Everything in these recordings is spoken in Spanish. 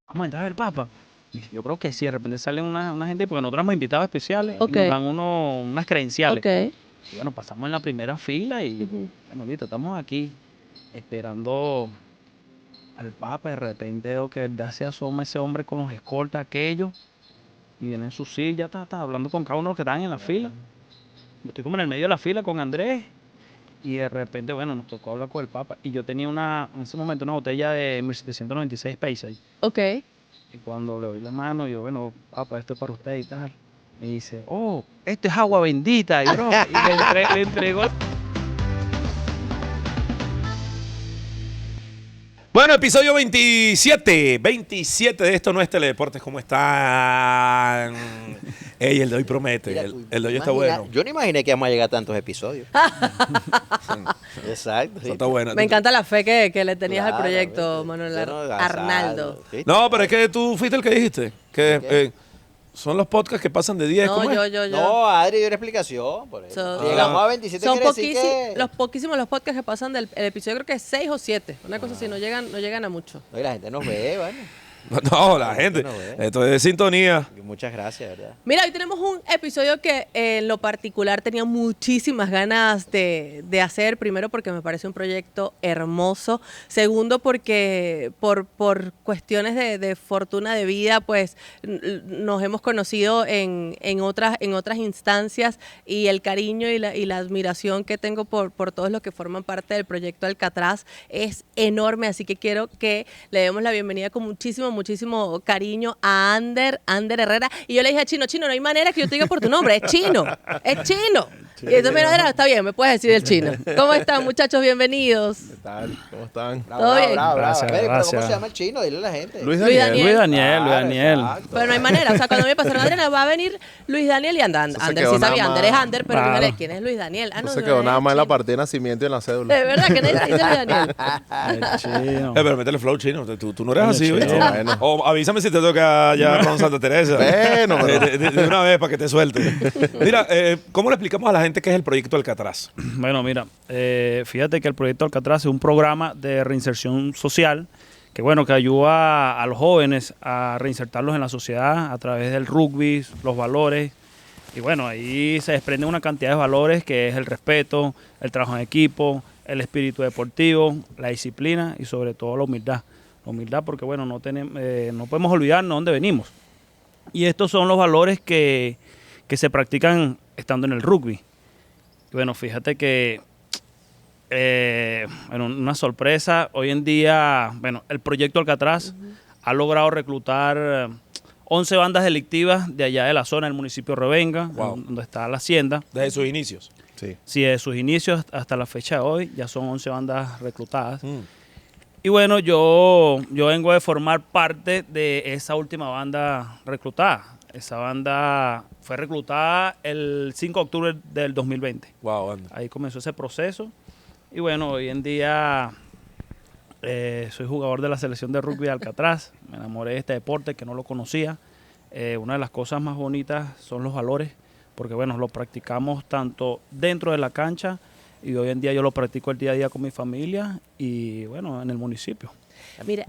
vamos a entrar al Papa. Y yo creo que sí, de repente salen una gente, porque nosotros hemos invitados especiales Ok. y nos dan unas credenciales. Ok. Y bueno, pasamos en la primera fila y, bueno, listo, estamos aquí esperando al Papa. De repente veo que se asoma ese hombre con los escoltas aquellos y viene en su silla, está hablando con cada uno de los que están en la fila. Yo estoy como en el medio de la fila con Andrés y de repente, bueno, nos tocó hablar con el Papa. Y yo tenía en ese momento una botella de 1796 Paisa. Ok. Y cuando le doy la mano, yo, bueno, Papa, esto es para usted y tal. Me dice, oh, esto es agua bendita. Y, bro, y le entregó. Bueno, episodio 27. 27 de Esto No es Teledeportes. ¿Cómo están? Ey, el de hoy promete. Mira, El de hoy está bueno. Yo no imaginé que íbamos a llegar a tantos episodios. Exacto. Eso está bueno. Me encanta la fe que le tenías al Claro, proyecto, ¿viste? Manuel Yo no, Arnaldo. ¿viste? No, pero es que tú fuiste el que dijiste. Que ¿Qué? son los podcasts que pasan de 10. No, ¿Cómo es? yo. No, Adri dio una explicación. Por eso. So- Si llegamos a 27, Son quiere decir que... los poquísimos los podcasts que pasan del el episodio, creo que es 6 o 7. Una cosa así, no llegan a mucho. No, y la gente nos ve, bueno. No, la gente. No, Esto es de sintonía. Y muchas gracias, ¿verdad? Mira, hoy tenemos un episodio que en lo particular tenía muchísimas ganas de hacer. Primero porque me parece un proyecto hermoso. Segundo porque por cuestiones de fortuna de vida, pues nos hemos conocido en otras instancias y el cariño y la admiración que tengo por todos los que forman parte del proyecto Alcatraz es enorme. Así que quiero que le demos la bienvenida con muchísimo cariño a Ander Herrera. Y yo le dije a Chino, no hay manera que yo te diga por tu nombre, es Chino. Y entonces me dijo, está bien, me puedes decir el Chino. ¿Cómo están, muchachos? Bienvenidos. ¿Qué tal? ¿Cómo están? Bravo, Todo bravo, bien. bravo, Gracias, bravo. A ver, pero ¿cómo gracias. se llama el chino? Dile a la gente. Luis Luis Daniel. Daniel. Luis Daniel. Exacto. Pero no hay manera. O sea, cuando me pasaron Adriana, va a venir Luis Daniel y Ander. Eso se Ander quedó sí sabía, nada Ander es más. Ander, pero Claro. dígale, ¿quién es Luis Daniel? Ah, No se no, quedó nada más en la Chino. partida de nacimiento y en la cédula. De verdad que nadie te dice Luis Daniel. El chino. Pero métele flow chino. Tú no eres Coño, así, chino. ¿viste? Bueno. O avísame si te toca ya con Santa Teresa. Bueno, pero- de una vez para que te suelte. Mira, ¿cómo le explicamos a la gente qué es el proyecto Alcatraz? Bueno, mira, fíjate que el proyecto Alcatraz es un programa de reinserción social que, bueno, que ayuda a los jóvenes a reinsertarlos en la sociedad a través del rugby, los valores. Y bueno, ahí se desprende una cantidad de valores que es el respeto, el trabajo en equipo, el espíritu deportivo, la disciplina y sobre todo la humildad. La humildad porque, bueno, no podemos olvidarnos dónde venimos. Y estos son los valores que se practican estando en el rugby. Bueno, fíjate que, bueno, una sorpresa, hoy en día, bueno, el proyecto Alcatraz ha logrado reclutar 11 bandas delictivas de allá de la zona del municipio de Revenga, Wow. donde está la hacienda. Desde sus inicios. Sí. Sí, de sus inicios hasta la fecha de hoy, ya son 11 bandas reclutadas. Mm. Y bueno, yo vengo de formar parte de esa última banda reclutada. Esa banda fue reclutada el 5 de octubre del 2020. Wow, anda. Ahí comenzó ese proceso. Y bueno, hoy en día soy jugador de la selección de rugby de Alcatraz. Me enamoré de este deporte que no lo conocía. Una de las cosas más bonitas son los valores, porque bueno, lo practicamos tanto dentro de la cancha y hoy en día yo lo practico el día a día con mi familia y bueno, en el municipio. Mira,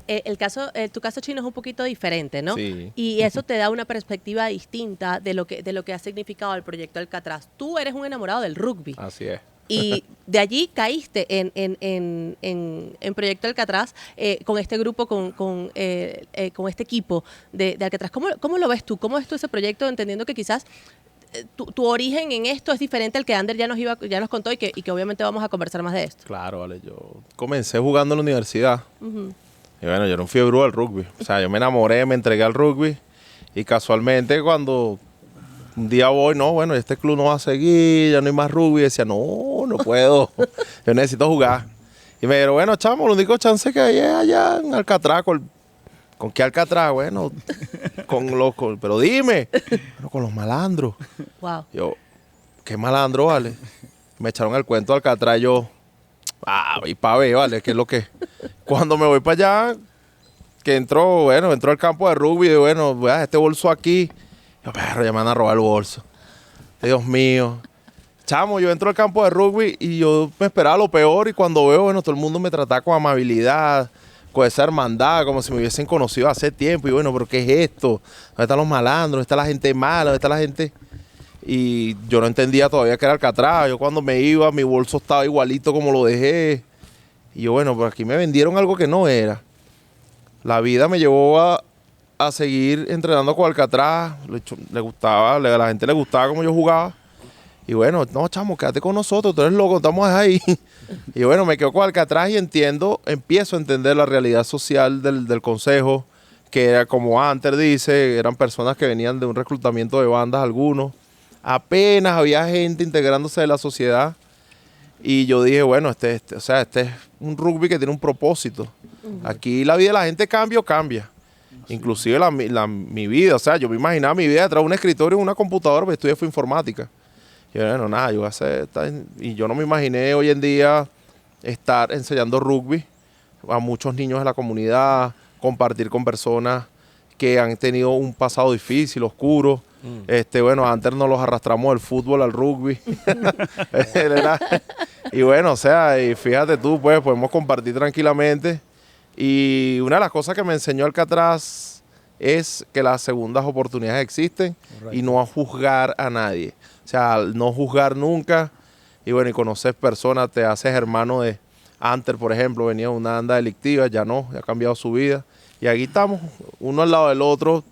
tu caso chino es un poquito diferente, ¿no? Sí. Y eso te da una perspectiva distinta de lo que ha significado el proyecto Alcatraz. Tú eres un enamorado del rugby. Así es. Y de allí caíste en Proyecto Alcatraz con este grupo, con este equipo de Alcatraz. ¿Cómo lo ves tú? ¿Cómo ves tú ese proyecto, entendiendo que quizás tu origen en esto es diferente al que Ander ya nos contó y que obviamente vamos a conversar más de esto? Claro, vale. Yo comencé jugando en la universidad. Ujú. Y bueno, yo era un fiebre al rugby. O sea, yo me enamoré, me entregué al rugby. Y casualmente cuando un día voy, no, bueno, este club no va a seguir, ya no hay más rugby. Y decía, no puedo. Yo necesito jugar. Y me dijeron, bueno, chamo, el único chance que hay es allá en Alcatraz. ¿Con qué Alcatraz? Bueno, pero dime. Bueno, con los malandros. Wow. Yo, qué malandro, vale. Me echaron el cuento de Alcatraz, yo, y pa' ver, vale, qué es lo que. Cuando me voy para allá, que entró al campo de rugby, y bueno, voy a dejar este bolso aquí. Yo, perro, ya me van a robar el bolso. Dios mío. Chamo, yo entro al campo de rugby y yo me esperaba lo peor, y cuando veo, bueno, todo el mundo me trataba con amabilidad, con esa hermandad, como si me hubiesen conocido hace tiempo. Y bueno, ¿pero qué es esto? ¿Dónde están los malandros? ¿Dónde está la gente mala? ¿Dónde está la gente...? Y yo no entendía todavía que era Alcatraz. Yo cuando me iba, mi bolso estaba igualito como lo dejé. Y yo, bueno, pues aquí me vendieron algo que no era. La vida me llevó a seguir entrenando con Alcatraz. Le gustaba, a la gente le gustaba como yo jugaba. Y bueno, no, chamo, quédate con nosotros, tú eres loco, estamos ahí. Y bueno, me quedo con Alcatraz y empiezo a entender la realidad social del consejo, que era, como Hunter dice, eran personas que venían de un reclutamiento de bandas algunos. Apenas había gente integrándose de la sociedad. Y yo dije, bueno, este es un rugby que tiene un propósito. Aquí la vida de la gente cambia. Inclusive mi vida, o sea, yo me imaginaba mi vida detrás de un escritorio en una computadora, porque estudié fue informática. Y bueno, nada, yo voy a hacer y yo no me imaginé hoy en día estar enseñando rugby a muchos niños de la comunidad, compartir con personas que han tenido un pasado difícil, oscuro. Bueno, antes nos los arrastramos del fútbol al rugby. Y bueno, o sea, y fíjate tú, pues podemos compartir tranquilamente. Y una de las cosas que me enseñó Alcatraz es que las segundas oportunidades existen. Correcto. Y no a juzgar a nadie. O sea, no juzgar nunca. Y bueno, y conocer personas, te haces hermano de Hunter, por ejemplo, venía de una banda delictiva, ya no, ya ha cambiado su vida. Y aquí estamos, uno al lado del otro,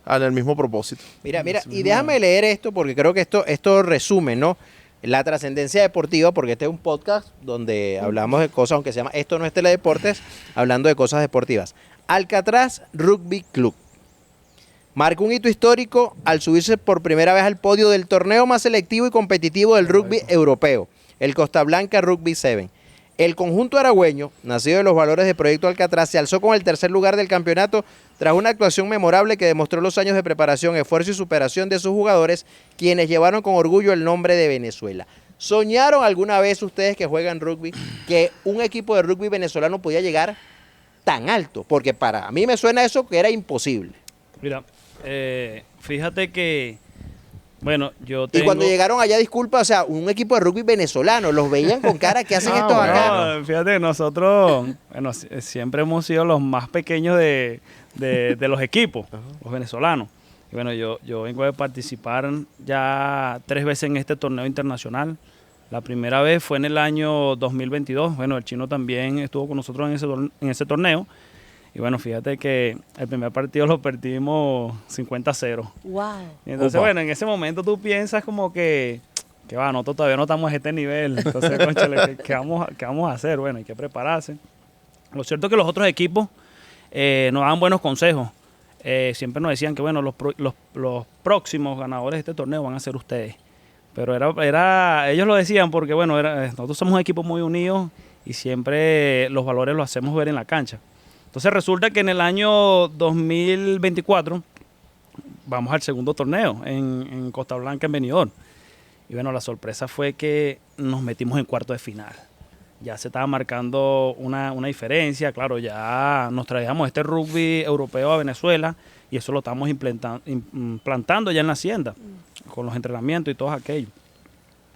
en el mismo propósito. Mira, y déjame leer esto porque creo que esto resume, ¿no? La trascendencia deportiva, porque este es un podcast donde hablamos de cosas, aunque se llama Esto no es Teledeportes, hablando de cosas deportivas. Alcatraz Rugby Club marcó un hito histórico al subirse por primera vez al podio del torneo más selectivo y competitivo del rugby europeo, el Costa Blanca Rugby 7. El conjunto aragüeño, nacido de los valores de Proyecto Alcatraz, se alzó con el tercer lugar del campeonato tras una actuación memorable que demostró los años de preparación, esfuerzo y superación de sus jugadores, quienes llevaron con orgullo el nombre de Venezuela. ¿Soñaron alguna vez ustedes que juegan rugby que un equipo de rugby venezolano podía llegar tan alto? Porque para mí me suena eso que era imposible. Mira, fíjate que, bueno, yo tengo... Y cuando llegaron allá, disculpa, o sea, un equipo de rugby venezolano, los veían con cara que hacen estos acá. No, fíjate, nosotros, bueno, siempre hemos sido los más pequeños de los equipos, los venezolanos. Y bueno, yo vengo de participar ya 3 veces en este torneo internacional. La primera vez fue en el año 2022. Bueno, el chino también estuvo con nosotros en ese torneo. Y bueno, fíjate que el primer partido lo perdimos 50-0. Wow. Y entonces, bueno, en ese momento tú piensas como que va, nosotros todavía no estamos a este nivel. Entonces, cónchale, ¿qué vamos a hacer? Bueno, hay que prepararse. Lo cierto es que los otros equipos nos daban buenos consejos. Siempre nos decían que, bueno, los próximos ganadores de este torneo van a ser ustedes. Pero ellos lo decían porque, bueno, nosotros somos un equipo muy unido y siempre los valores los hacemos ver en la cancha. Entonces resulta que en el año 2024 vamos al segundo torneo en Costa Blanca, en Benidorm. Y bueno, la sorpresa fue que nos metimos en cuarto de final. Ya se estaba marcando una diferencia. Claro, ya nos traíamos este rugby europeo a Venezuela y eso lo estamos implantando ya en la hacienda, con los entrenamientos y todo aquello.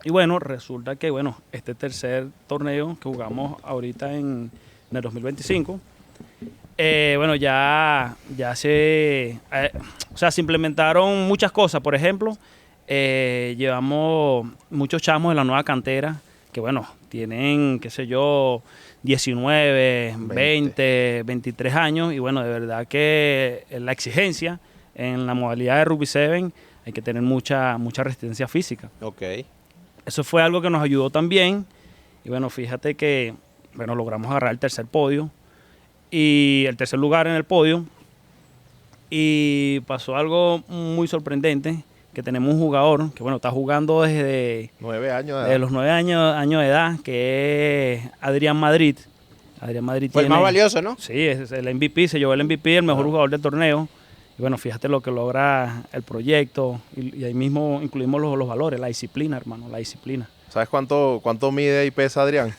Y bueno, resulta que este tercer torneo que jugamos ahorita en el 2025, ya se implementaron muchas cosas. Por ejemplo, llevamos muchos chamos de la nueva cantera que, tienen, 19, 20, 23 años. Y bueno, de verdad que la exigencia en la modalidad de Rugby 7 hay que tener mucha resistencia física. Ok. Eso fue algo que nos ayudó también. Y bueno, fíjate que logramos agarrar el tercer podio. Y el tercer lugar en el podio. Y pasó algo muy sorprendente, que tenemos un jugador que está jugando desde 9 años de edad. Desde los 9 años de edad, que es Adrián Madrid. Adrián Madrid fue el más valioso, ¿no? Sí, es el MVP, se llevó el MVP, el mejor jugador del torneo. Y bueno, fíjate lo que logra el proyecto. Y ahí mismo incluimos los valores, la disciplina, hermano, la disciplina. ¿Sabes cuánto mide y pesa Adrián?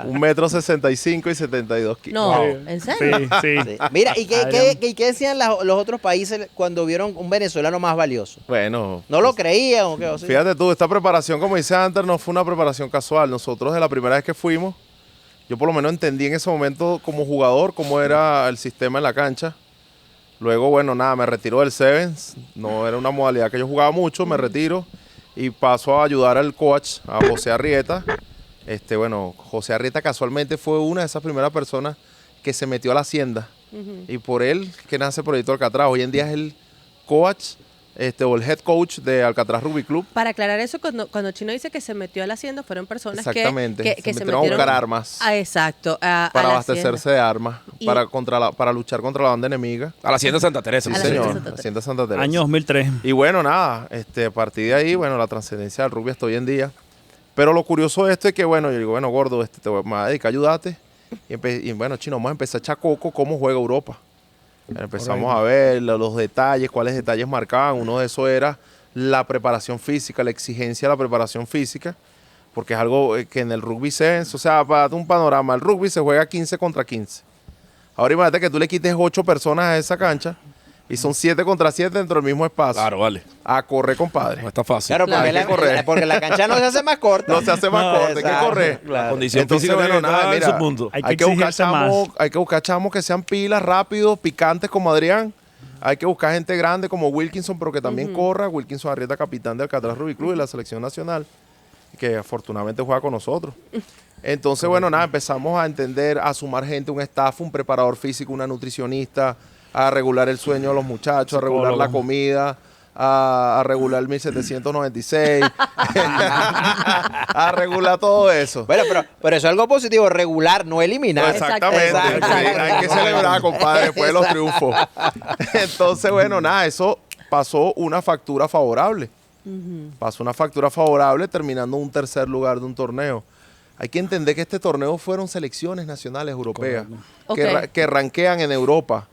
1,65 m y 72 kilos. No, ¿en serio? Sí. Mira, ¿y qué decían los otros países cuando vieron un venezolano más valioso? Bueno. ¿No lo creían o qué? O sea, fíjate tú, esta preparación, como dice Hunter, no fue una preparación casual. Nosotros, de la primera vez que fuimos, Yo por lo menos entendí en ese momento como jugador cómo era el sistema en la cancha. Luego, bueno, nada, me retiro del Sevens. No era una modalidad que yo jugaba mucho, me retiro y paso a ayudar al coach, a José Arrieta. Bueno, José Arrieta casualmente fue una de esas primeras personas que se metió a la hacienda. Y por él que nace el Proyecto Alcatraz. Hoy en día es el coach o el head coach de Alcatraz Rugby Club. Para aclarar eso, cuando Chino dice que se metió a la hacienda, fueron personas Exactamente. que se metieron a buscar armas. Exacto. Para la abastecerse de armas, Y- para luchar contra la banda enemiga. A la Hacienda Santa Teresa. Sí, A la señor. Hacienda Santa Hacienda Santa Teresa. Año 2003. Y bueno, nada, a partir de ahí, bueno, la trascendencia del rugby hasta hoy en día. Pero lo curioso de esto es que, bueno, yo digo, bueno, gordo, me voy a dedicar a ayudarte. Y bueno, Chino, vamos a empezar a echar coco cómo juega Europa. Empezamos a ver los detalles, cuáles detalles marcaban. Uno de esos era la preparación física, la exigencia de la preparación física, porque es algo que en el rugby sevens, o sea, para darte un panorama, el rugby se juega 15 contra 15. Ahora imagínate que tú le quites 8 personas a esa cancha y son 7 contra 7 dentro del mismo espacio. Claro, vale. A correr, compadre. No está fácil. Claro, porque, Hay que correr. porque la cancha no se hace más corta. No se hace más corto, hay que exacto, correr. La claro. condición Entonces, física bueno, viene nada, en mira, su punto. Hay que exigirse más. hay que buscar chamos que sean pilas, rápidos, picantes como Adrián. Hay que buscar gente grande como Wilkinson, pero que también corra. Wilkinson Arrieta, capitán del Alcatraz Rugby Club y la selección nacional, que afortunadamente juega con nosotros. Entonces, bueno, nada, empezamos a entender, a sumar gente, un staff, un preparador físico, una nutricionista, a regular el sueño de los muchachos, a regular la comida, a regular el 1796, a regular todo eso. Bueno, pero eso es algo positivo, regular, no eliminar. Exactamente, Exacto. hay que celebrar, compadre, después de los triunfos. Entonces, bueno, nada, eso pasó una factura favorable. Pasó una factura favorable terminando un tercer lugar de un torneo. Hay que entender que este torneo fueron selecciones nacionales europeas Ok. que ranquean en Europa.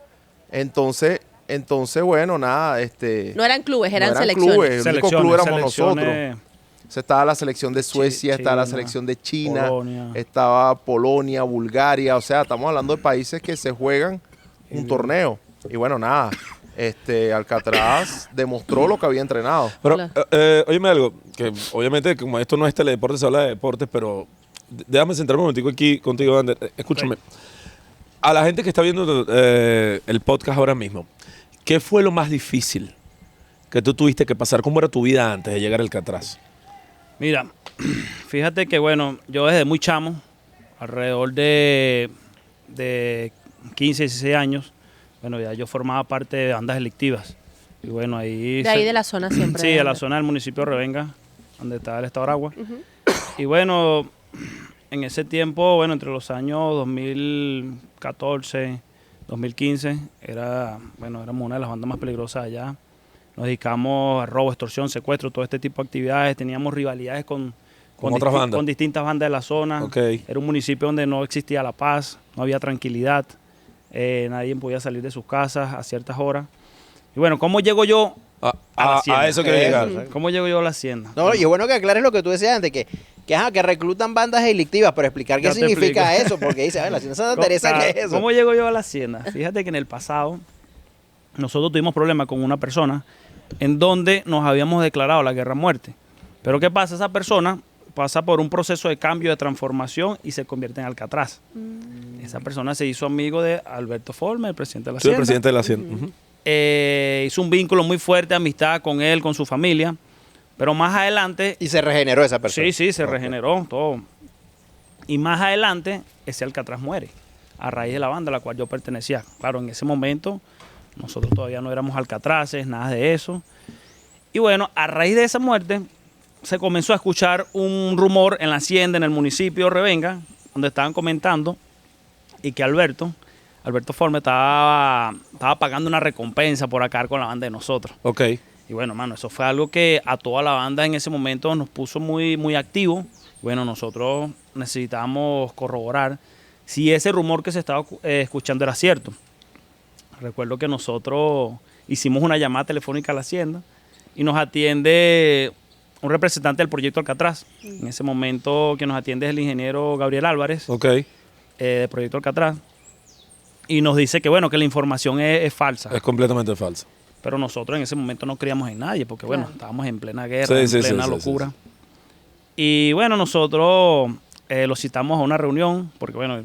Entonces, bueno, nada, No eran clubes, eran no selecciones. clubes, el único club éramos selecciones. nosotros. O sea, estaba la selección de Suecia, estaba la China, selección de China, Polonia. estaba Polonia, Bulgaria. O sea, estamos hablando de países que se juegan un torneo. Y bueno, nada, Alcatraz demostró lo que había entrenado. Pero, Claro. óyeme algo, que obviamente como esto no es teledeporte, se habla de deportes, pero déjame centrarme un momentico aquí contigo, Ander. Escúchame. A la gente que está viendo el podcast ahora mismo, ¿qué fue lo más difícil que tú tuviste que pasar? ¿Cómo era tu vida antes de llegar al Alcatraz? Mira, fíjate que bueno, yo desde muy chamo, alrededor de 15, 16 años, bueno, ya yo formaba parte de bandas delictivas. Y bueno, ahí... De ahí de la zona siempre. Sí, de la zona del municipio de Revenga, donde está el estado de Aragua. Y bueno, en ese tiempo, bueno, entre los años 2014, 2015, éramos una de las bandas más peligrosas allá. Nos dedicamos a robo, extorsión, secuestro, todo este tipo de actividades. Teníamos rivalidades con otras bandas. con distintas bandas de la zona. Ok. Era un municipio donde no existía la paz, no había tranquilidad. Nadie podía salir de sus casas a ciertas horas. Y bueno, ¿cómo llego yo a la hacienda? A eso quiero llegar. ¿Cómo llego yo a la hacienda? No, y es bueno que aclares lo que tú decías antes, que reclutan bandas delictivas, pero explicar qué Ya te significa explico. eso, porque dice, la Hacienda Santa Teresa, ¿qué es eso? ¿Cómo llego yo a la hacienda? Fíjate que en el pasado nosotros tuvimos problemas con una persona en donde nos habíamos declarado la guerra a muerte. Pero ¿qué pasa? Esa persona pasa por un proceso de cambio, de transformación y se convierte en Alcatraz. Esa persona se hizo amigo de Alberto Forme, el presidente de la Soy el hacienda. presidente de la Hacienda. Ujú. Hizo un vínculo muy fuerte de amistad con él, con su familia. Pero más adelante... Y se regeneró esa persona. Sí, se regeneró todo. Y más adelante, ese Alcatraz muere a raíz de la banda a la cual yo pertenecía. Claro, en ese momento nosotros todavía no éramos Alcatraces, nada de eso. Y bueno, a raíz de esa muerte se comenzó a escuchar un rumor en la hacienda, en el municipio de Revenga, donde estaban comentando y que Alberto Forme estaba pagando una recompensa por acabar con la banda de nosotros. Ok. Y bueno, mano, eso fue algo que a toda la banda en ese momento nos puso muy, muy activos. Bueno, nosotros necesitábamos corroborar si ese rumor que se estaba escuchando era cierto. Recuerdo que nosotros hicimos una llamada telefónica a la hacienda y nos atiende un representante del proyecto Alcatraz. En ese momento que nos atiende es el ingeniero Gabriel Álvarez, Ok. del proyecto Alcatraz. Y nos dice que bueno, que la información es falsa. Es completamente falso. Pero nosotros en ese momento no creíamos en nadie, porque bueno, Claro. estábamos en plena guerra, Sí, en sí, plena sí, sí, locura. sí, Y bueno, nosotros los citamos a una reunión, porque bueno,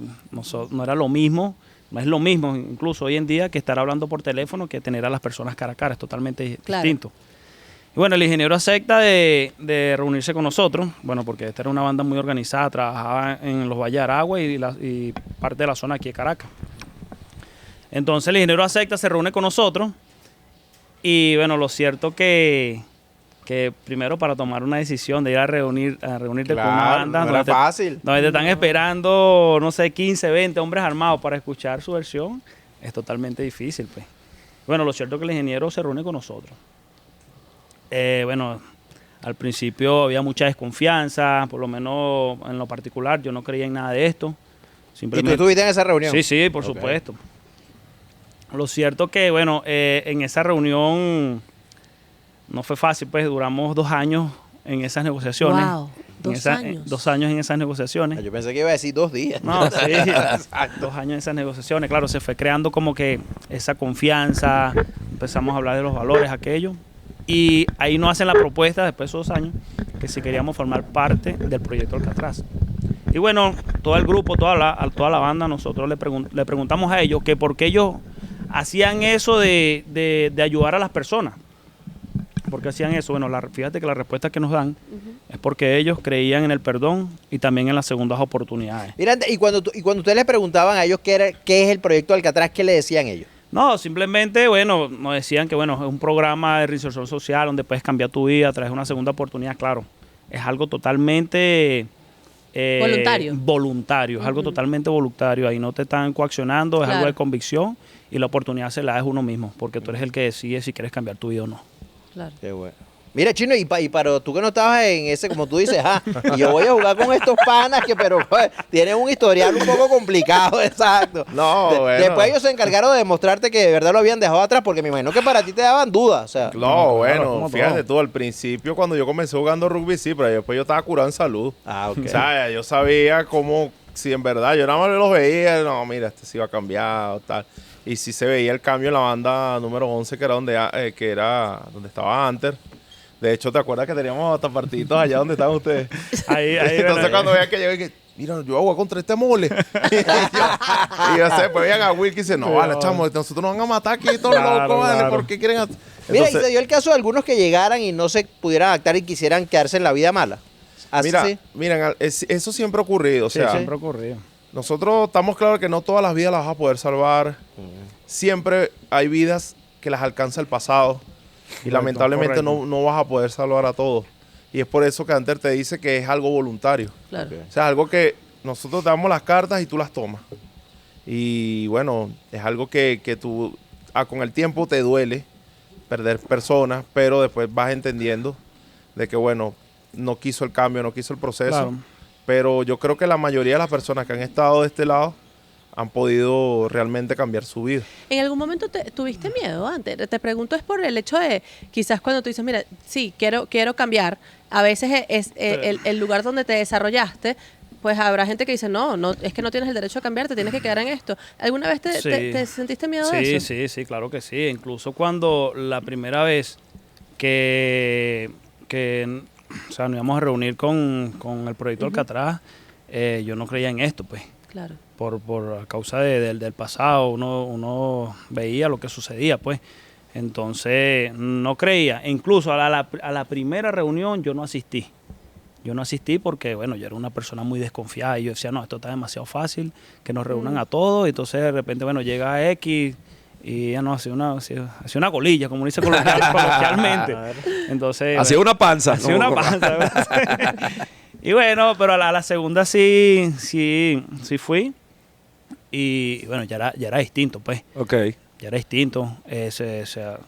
no era lo mismo, no es lo mismo incluso hoy en día que estar hablando por teléfono que tener a las personas cara a cara, es totalmente Claro. distinto. Y bueno, el ingeniero acepta de reunirse con nosotros, bueno, porque esta era una banda muy organizada, trabajaba en los Valles de Aragua y parte de la zona aquí de Caracas. Entonces el ingeniero acepta, se reúne con nosotros y bueno, lo cierto que primero para tomar una decisión de ir a reunirte con una Claro, banda no era fácil. donde te están esperando, no sé, 15, 20 hombres armados para escuchar su versión, es totalmente difícil, pues. Bueno, lo cierto es que el ingeniero se reúne con nosotros. Bueno, al principio había mucha desconfianza, por lo menos en lo particular, yo no creía en nada de esto. ¿Y tú Simplemente, estuviste en esa reunión? sí, sí, por Ok. supuesto. Lo cierto que, bueno, en esa reunión no fue fácil, pues duramos 2 años en esas negociaciones. Wow, En 2 años. 2 años en esas negociaciones. Yo pensé que iba a decir 2 días. No, sí, 2 años en esas negociaciones. Claro, se fue creando como que esa confianza, empezamos a hablar de los valores, aquello. Y ahí nos hacen la propuesta, después de esos 2 años, que si queríamos formar parte del proyecto Alcatraz. Y bueno, todo el grupo, toda la banda, nosotros le preguntamos a ellos que por qué ellos hacían eso de ayudar a las personas. ¿Por qué hacían eso? Bueno, fíjate que la respuesta que nos dan es porque ellos creían en el perdón y también en las segundas oportunidades. Mira, y cuando ustedes les preguntaban a ellos qué es el proyecto Alcatraz, ¿qué le decían ellos? No, simplemente, bueno, nos decían que, bueno, es un programa de reinserción social donde puedes cambiar tu vida, traes una segunda oportunidad, claro. Es algo totalmente... Voluntario. Voluntario, es algo totalmente voluntario. Ahí no te están coaccionando, es Claro. algo de convicción y la oportunidad se la da es uno mismo, porque tú eres el que decide si quieres cambiar tu vida o no. Claro. Qué bueno. Mira, Chino, y para tú que no estabas en ese, como tú dices, y yo voy a jugar con estos panas pero pues, tienen un historial un poco complicado, exacto. No, bueno. Después ellos se encargaron de demostrarte que de verdad lo habían dejado atrás, porque me imagino que para ti te daban dudas, o sea. No, claro, bueno, como fíjate todo. tú, al principio cuando yo comencé jugando rugby, sí, pero después yo estaba curado en salud. Ah, ok. O sea, yo sabía cómo, si en verdad, yo nada más los veía, no, mira, este sí va a cambiar o tal. Y sí se veía el cambio en la banda número 11, que era donde estaba Hunter. De hecho, ¿te acuerdas que teníamos hasta partiditos allá donde estaban ustedes? Ahí, Entonces bueno, cuando veía que llegué, mira, yo voy a jugar contra este mole. y yo sé, después veían a Will que dice, no, vale, chamo, nosotros nos van a matar aquí todos Claro, locos, vale, claro. ¿por qué quieren hacer? Mira, y Entonces, se dio el caso de algunos que llegaran y no se pudieran adaptar y quisieran quedarse en la vida mala. Así mira, sí. miren, eso siempre ha ocurrido. O sí, sea, siempre ocurrió. nosotros estamos claros que no todas las vidas las vas a poder salvar. Siempre hay vidas que las alcanza el pasado. Y Correcto, lamentablemente correcto. no vas a poder salvar a todos. Y es por eso que Hunter te dice que es algo voluntario. Claro. Ok. O sea, algo que nosotros te damos las cartas y tú las tomas. Y bueno, es algo que tú con el tiempo te duele perder personas, pero después vas entendiendo de que bueno, no quiso el cambio, no quiso el proceso. Claro. Pero yo creo que la mayoría de las personas que han estado de este lado han podido realmente cambiar su vida. ¿En algún momento tuviste miedo antes? Te pregunto es por el hecho de, quizás cuando tú dices, mira, sí, quiero cambiar, a veces es el lugar donde te desarrollaste, pues habrá gente que dice, no, es que no tienes el derecho a cambiar, te tienes que quedar en esto. ¿Alguna vez Sí. te sentiste miedo de Sí, eso? sí, claro que sí. Incluso cuando la primera vez que o sea, nos íbamos a reunir con el proyecto Alcatraz, yo no creía en esto, pues. Claro. Por causa del pasado, uno veía lo que sucedía, pues. Entonces, no creía. Incluso a la primera reunión yo no asistí. Yo no asistí porque, bueno, yo era una persona muy desconfiada y yo decía, no, esto está demasiado fácil, que nos reúnan a todos. Y entonces, de repente, bueno, llega X y ya no, hacía una colilla, como dice coloquialmente. Entonces, Hacía una panza. hacía una panza. Y bueno, pero a la segunda sí fui. Y bueno, ya era distinto, pues. Ok. Ya era distinto.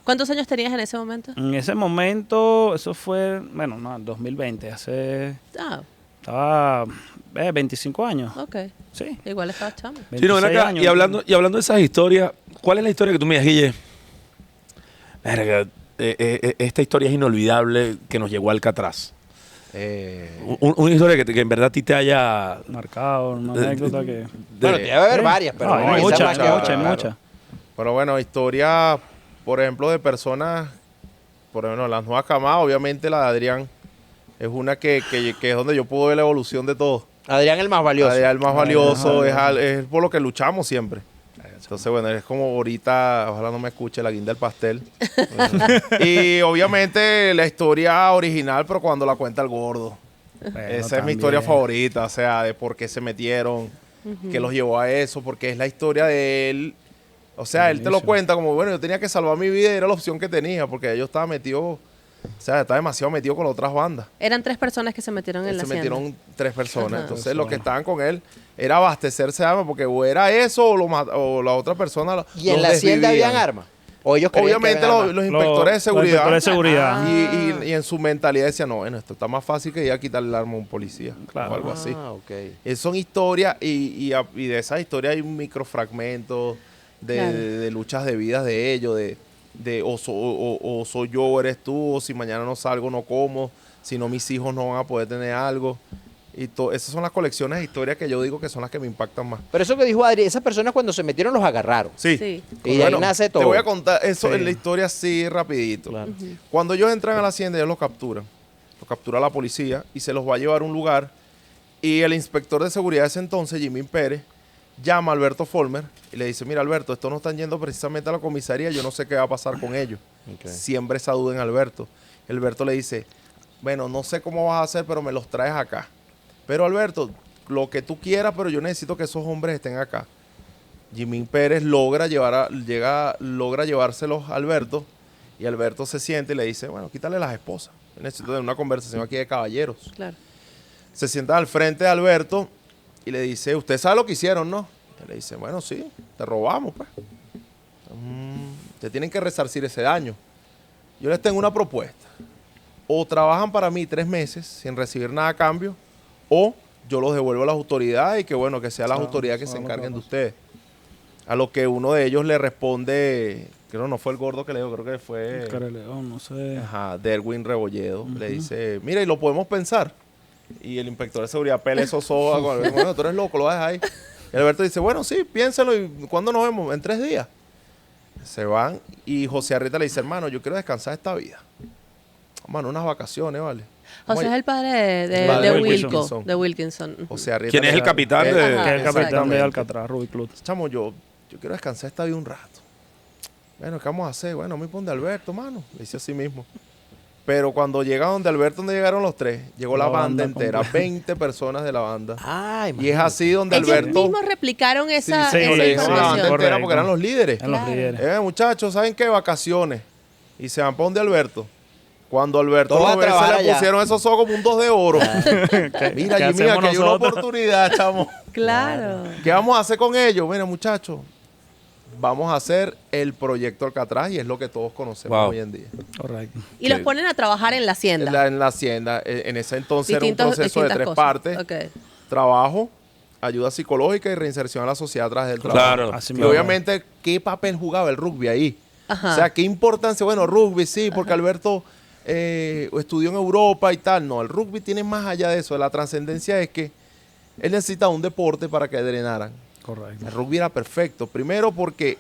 ¿Cuántos años tenías en ese momento? En ese momento, eso fue, bueno, no, en 2020, estaba 25 años. Ok. Sí. Igual estabas chamo. Sí, no, ven 26 acá, años. y hablando de esas historias, ¿cuál es la historia que tú me digas, Guille? Verga, esta historia es inolvidable que nos llegó a Alcatraz. Una historia que en verdad a ti te haya... Marcado, una anécdota que... Bueno, debe haber varias, pero No, no, hay esa es muchas, la que- hay claro. muchas. Pero bueno, historia, por ejemplo, de personas, por ejemplo, las nuevas camadas, obviamente la de Adrián, es una que es donde yo puedo ver la evolución de todo. Adrián el más valioso. Adrián el más valioso, es por lo que luchamos siempre. Entonces, bueno, es como ahorita, ojalá no me escuche, la guinda del pastel. Y obviamente la historia original, pero cuando la cuenta el gordo. Esa es mi historia favorita, o sea, de por qué se metieron, qué los llevó a eso, porque es la historia de él. O sea, él te lo cuenta como, bueno, yo tenía que salvar mi vida y era la opción que tenía, porque yo estaba metido, o sea, estaba demasiado metido con las otras bandas. Eran 3 personas que se metieron en la hacienda. Se metieron 3 personas. Ajá. Entonces, los que estaban con él era abastecerse de armas, porque o era eso o la otra persona. ¿Y en la hacienda habían armas? ¿O ellos creían Obviamente que habían armas? los inspectores de seguridad. Los inspectores de seguridad. Y en su mentalidad decían, no, bueno, esto está más fácil que ir a quitarle el arma a un policía. Claro. O algo así. Ok. Son historias y de esas historias hay un microfragmento de luchas de vidas de ellos, o soy yo o eres tú, o si mañana no salgo no como, si no mis hijos no van a poder tener algo. Y esas son las colecciones de historias que yo digo que son las que me impactan más. Pero eso que dijo Adri, esas personas cuando se metieron los agarraron. Sí. Y de ahí nace todo. Te voy a contar eso Sí. en la historia así rapidito. Claro. Cuando ellos entran a la hacienda, ellos los captura la policía y se los va a llevar a un lugar. Y el inspector de seguridad de ese entonces, Jimmy Pérez, llama a Alberto Folmer y le dice, mira Alberto, estos no están yendo precisamente a la comisaría, yo no sé qué va a pasar con ellos. Okay. Siempre esa duda en Alberto. Alberto le dice, bueno, no sé cómo vas a hacer, pero me los traes acá. Pero Alberto, lo que tú quieras, pero yo necesito que esos hombres estén acá. Jimmy Pérez logra llevárselos a Alberto y Alberto se siente y le dice, bueno, quítale las esposas. Yo necesito tener una conversación aquí de caballeros. Claro. Se sienta al frente de Alberto y le dice, ¿usted sabe lo que hicieron, no? Y le dice, bueno, sí, te robamos, pues. Te tienen que resarcir ese daño. Yo les tengo una propuesta. O trabajan para mí 3 meses sin recibir nada a cambio, o yo los devuelvo a las autoridades y que bueno, que sean las autoridades que se encarguen de ustedes. A lo que uno de ellos le responde, creo no fue el gordo que le dijo, creo que fue Careleón, no sé. Derwin Rebolledo. Le dice, mira, y lo podemos pensar. Y el inspector de seguridad pele esos ojos. Bueno, tú eres loco, lo vas a dejar ahí. Y Alberto dice, bueno, sí, piénsalo. ¿Y cuándo nos vemos? En 3 días. Se van y José Arrieta le dice, hermano, yo quiero descansar esta vida. Hermano, unas vacaciones, ¿vale? José es el padre de Padre Wilco, de Wilkinson. José Arrieta. ¿Quién es el capitán de...? Que es el capitán de Exactamente. Alcatraz, Ruby Club. Chamo, yo quiero descansar esta vida un rato. Bueno, ¿qué vamos a hacer? Bueno, me pone de Alberto, mano. Le dice así mismo. Pero cuando llega donde Alberto, donde llegaron los 3, llegó la banda entera, completa. 20 personas de la banda. Ay, Y es así donde Ellos Alberto... mismos replicaron esa, sí, esa sí, le sí, dijeron a la banda información. entera Correcto. porque eran los líderes. En los Claro. líderes. Muchachos, ¿saben qué? Vacaciones. Y se van para donde Alberto. Cuando Alberto Todos lo a ve, se trabajar le allá. pusieron esos ojos como un 2 de oro. Mira, ¿Qué Jimmy, hacemos aquí hay una nosotros? oportunidad, chamo. Claro. ¿Qué vamos a hacer con ellos? Mira, muchachos, vamos a hacer el proyecto Alcatraz y es lo que todos conocemos Wow. hoy en día. Correcto. Y los ponen a trabajar en la hacienda. En la hacienda, en ese entonces Distintos- era un proceso de distintas 3 cosas. partes. Ok. Trabajo, ayuda psicológica y reinserción a la sociedad a través del trabajo. Claro. Así Y mismo. obviamente, ¿qué papel jugaba el rugby ahí? Ajá. O sea, ¿qué importancia? Bueno, rugby sí, porque Alberto estudió en Europa y tal. No, el rugby tiene más allá de eso. La trascendencia es que él necesitaba un deporte para que drenaran. Correcto. El rugby era perfecto. Primero porque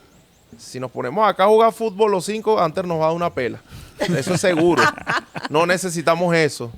si nos ponemos acá a jugar fútbol los 5, antes nos va a dar una pela. Eso es seguro. No necesitamos eso.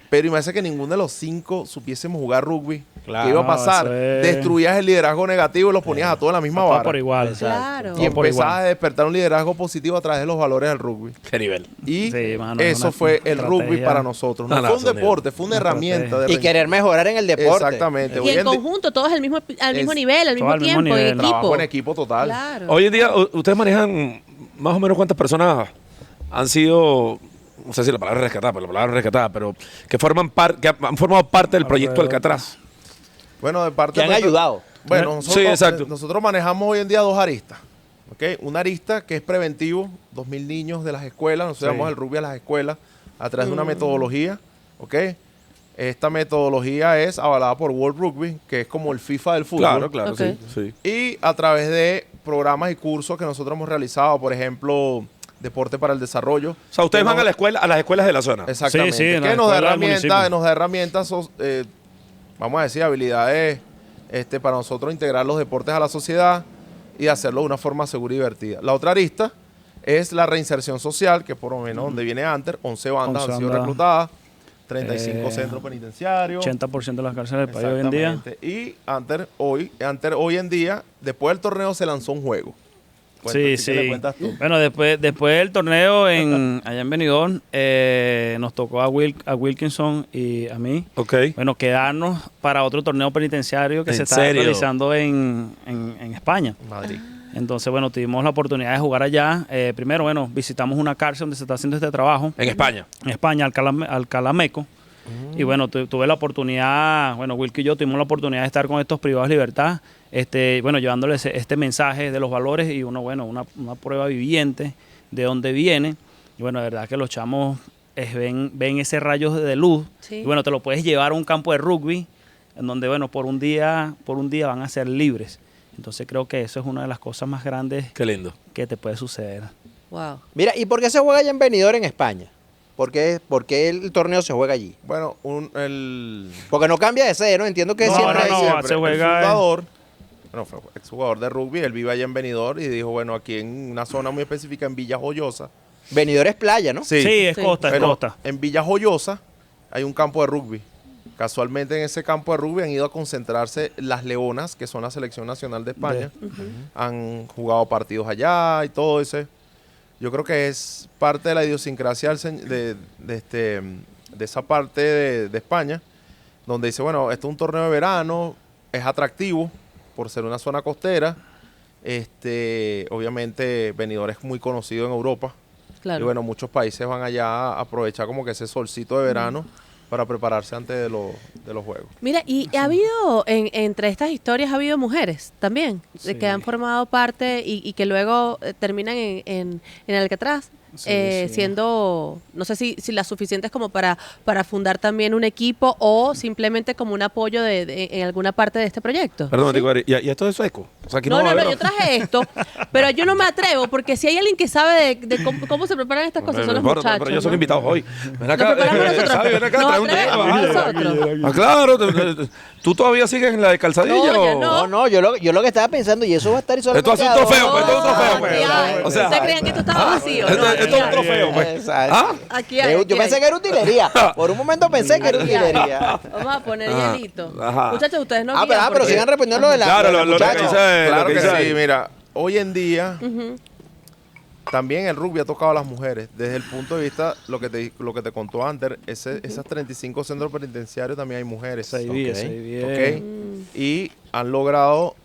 Pero imagínate que ninguno de los 5 supiésemos jugar rugby. Claro. ¿Qué iba a pasar? Eso es- Destruías el liderazgo negativo y los ponías a todos en la misma Todo vara. por igual. Claro. Y Todo por empezabas igual. a despertar un liderazgo positivo a través de los valores del rugby. ¿Qué nivel? Y Sí, mano, es eso una fue el rugby estrategia. para nosotros. No No, fue un son deporte, fue una Una herramienta de Y querer mejorar en el deporte. Exactamente. Y Hoy en en día, conjunto, todos al mismo Es- nivel, al mismo todo al mismo tiempo, en nivel. trabajo equipo. en equipo total. Claro. Hoy en día, ¿ustedes manejan más o menos cuántas personas han sido, no sé si la palabra rescatada, pero la palabra rescatada, pero que que han formado parte del proyecto Alcatraz? Bueno, de parte Que han de- ayudado. Bueno, Sí, nosotros, exacto. nosotros manejamos hoy en día 2 aristas. ¿Ok? Una arista que es preventivo, 2.000 niños de las escuelas, nosotros Sí. llevamos el rugby a las escuelas a través de una metodología. ¿Ok? Esta metodología es avalada por World Rugby, que es como el FIFA del fútbol. Claro, claro, Ok. sí, sí. Y a través de programas y cursos que nosotros hemos realizado, por ejemplo, Deporte para el Desarrollo. O sea, ustedes que van nos- a la escuela, a las escuelas de la zona. Exactamente. Sí, sí, en la que nos da escuela del herramientas, municipio. nos da herramientas, vamos a decir, habilidades para nosotros integrar los deportes a la sociedad y hacerlo de una forma segura y divertida. La otra arista es la reinserción social, que por lo menos donde viene antes, 11 bandas 11 han sido bandas. reclutadas. 35 centros penitenciarios. 80% de las cárceles del país hoy en día. Exactamente. Y hoy en día, después del torneo se lanzó un juego. Sí, ¿Qué le sí. cuentas tú? Bueno, después del torneo allá en Benidorm, nos tocó a Wilkinson y a mí, Ok. bueno, quedarnos para otro torneo penitenciario que ¿En se está serio? realizando en España. Madrid. Entonces, bueno, tuvimos la oportunidad de jugar allá. Primero, bueno, visitamos una cárcel donde se está haciendo este trabajo. En España. En España, Alcalá Meco. Y bueno, tuve la oportunidad, bueno, Wilkie y yo tuvimos la oportunidad de estar con estos privados de libertad, bueno, llevándoles este mensaje de los valores y una prueba viviente de dónde viene. Y bueno, de verdad que los chamos ven ese rayo de luz. Sí. Y bueno, te lo puedes llevar a un campo de rugby, en donde, bueno, por un día van a ser libres. Entonces creo que eso es una de las cosas más grandes Qué lindo. que te puede suceder. Wow. Mira, ¿y por qué se juega allá en Benidorm, en España? ¿Por qué el torneo se juega allí? Bueno, Porque no cambia de sede, ¿no? Entiendo que No, siempre no, hay- no, se juega el fundador, bueno, fue exjugador de rugby, él vive allá en Benidorm y dijo, bueno, aquí en una zona muy específica, en Villa Joyosa. Benidorm es playa, ¿no? Sí, es Sí. costa, es Pero costa. en Villa Joyosa hay un campo de rugby. Casualmente en ese campo de rugby han ido a concentrarse las Leonas, que son la selección nacional de España. Han jugado partidos allá y todo ese. Yo creo que es parte de la idiosincrasia de esa parte de España, donde dice, bueno, esto es un torneo de verano, es atractivo por ser una zona costera. Obviamente Benidorm es muy conocido en Europa. Claro. Y bueno, muchos países van allá a aprovechar como que ese solcito de verano para prepararse antes de los juegos. Mira, y ha habido, entre estas historias, ha habido mujeres también, de que Sí. han formado parte y que luego terminan en Alcatraz, Sí, sí. siendo, no sé si las suficientes como para fundar también un equipo o simplemente como un apoyo en alguna parte de este proyecto. Perdón, digo, ¿y esto es sueco? O sea, aquí No, va a no, haber- yo traje esto, pero yo no me atrevo, porque si hay alguien que sabe de cómo se preparan estas cosas, son los Pero muchachos. yo soy ¿no? invitado hoy. Ven Nos preparamos nosotros. Sabi, ven acá, Nos trae un atrevemos tema. nosotros. Ah, claro. ¿Tú todavía sigues en la de calzadilla? No, ya o- no. No, yo lo que estaba pensando, y eso va a estar Esto es un trofeo, pues, esto es un trofeo, pues. Aquí hay. O sea, ¿Ustedes creían que esto estaba vacío? Esto No, esto aquí es un hay. trofeo, pues. Exacto. ¿Ah? Aquí hay, Yo aquí pensé hay. que era utilería. Por un momento pensé que era Aquí hay. utilería. Vamos a poner Ajá. hielito. Ajá. Muchachos, ustedes no pero guían pero porque- sigan respondiendo lo de la Claro, de la lo que muchacha. dice- Claro lo que que dice- sí, mira, hoy en día también el rugby ha tocado a las mujeres. Desde el punto de vista, lo que te contó antes, esas 35 centros penitenciarios también hay mujeres. Se divide. ¿Ok? Y han logrado,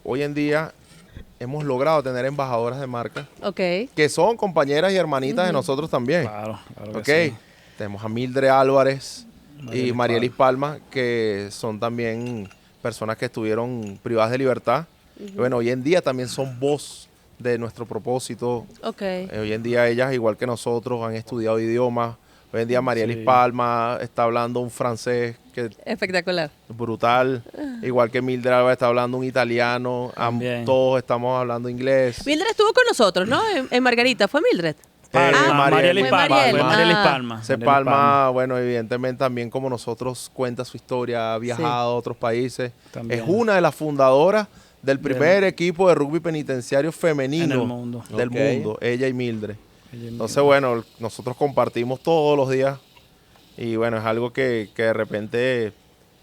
hoy en día hemos logrado tener embajadoras de marca Ok. que son compañeras y hermanitas de nosotros también. Claro, claro ¿Ok? que sí. Tenemos a Mildred Álvarez y Marielis Marielis Palma, que son también personas que estuvieron privadas de libertad. Y bueno, hoy en día también son voz de nuestro propósito. Ok. Hoy en día ellas, igual que nosotros, han estudiado idiomas. Hoy en día Marielis Sí. Palma está hablando un francés que es Espectacular. brutal. Igual que Mildred Álvarez está hablando un italiano. También. Todos estamos hablando inglés. Mildred estuvo con nosotros, ¿no? En Margarita. ¿Fue Mildred? Marielis fue Palma. Mariel. Fue Marielis Ah. Palma. Se Marielis Palma, bueno, evidentemente también como nosotros cuenta su historia, ha viajado a otros países. También. Es una de las fundadoras del primer equipo de rugby penitenciario femenino En el mundo. del Ok. mundo, ella y Mildred. Ella y Entonces, bueno, nosotros compartimos todos los días y bueno, es algo que de repente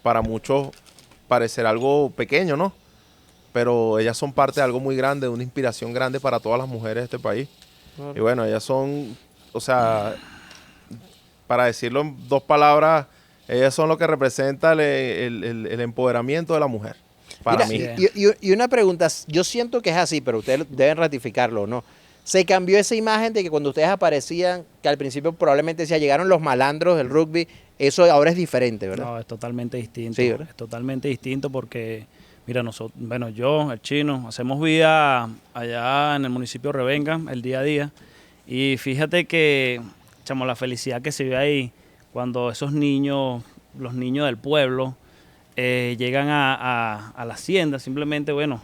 para muchos parecerá algo pequeño, ¿no? Pero ellas son parte de algo muy grande, de una inspiración grande para todas las mujeres de este país. Y bueno, ellas son, o sea, para decirlo en dos palabras, ellas son lo que representa el empoderamiento de la mujer. Para Mira, mí. y una pregunta, yo siento que es así, pero ustedes deben ratificarlo, ¿no? Se cambió esa imagen de que cuando ustedes aparecían, que al principio probablemente decía, llegaron los malandros del rugby, eso ahora es diferente, ¿verdad? No, es totalmente distinto. Sí, ¿verdad? Es totalmente distinto porque, mira, nosotros, bueno, yo, el chino, hacemos vida allá en el municipio de Revenga, el día a día. Y fíjate que, chamo, la felicidad que se ve ahí cuando esos niños, los niños del pueblo, llegan a la hacienda, simplemente, bueno,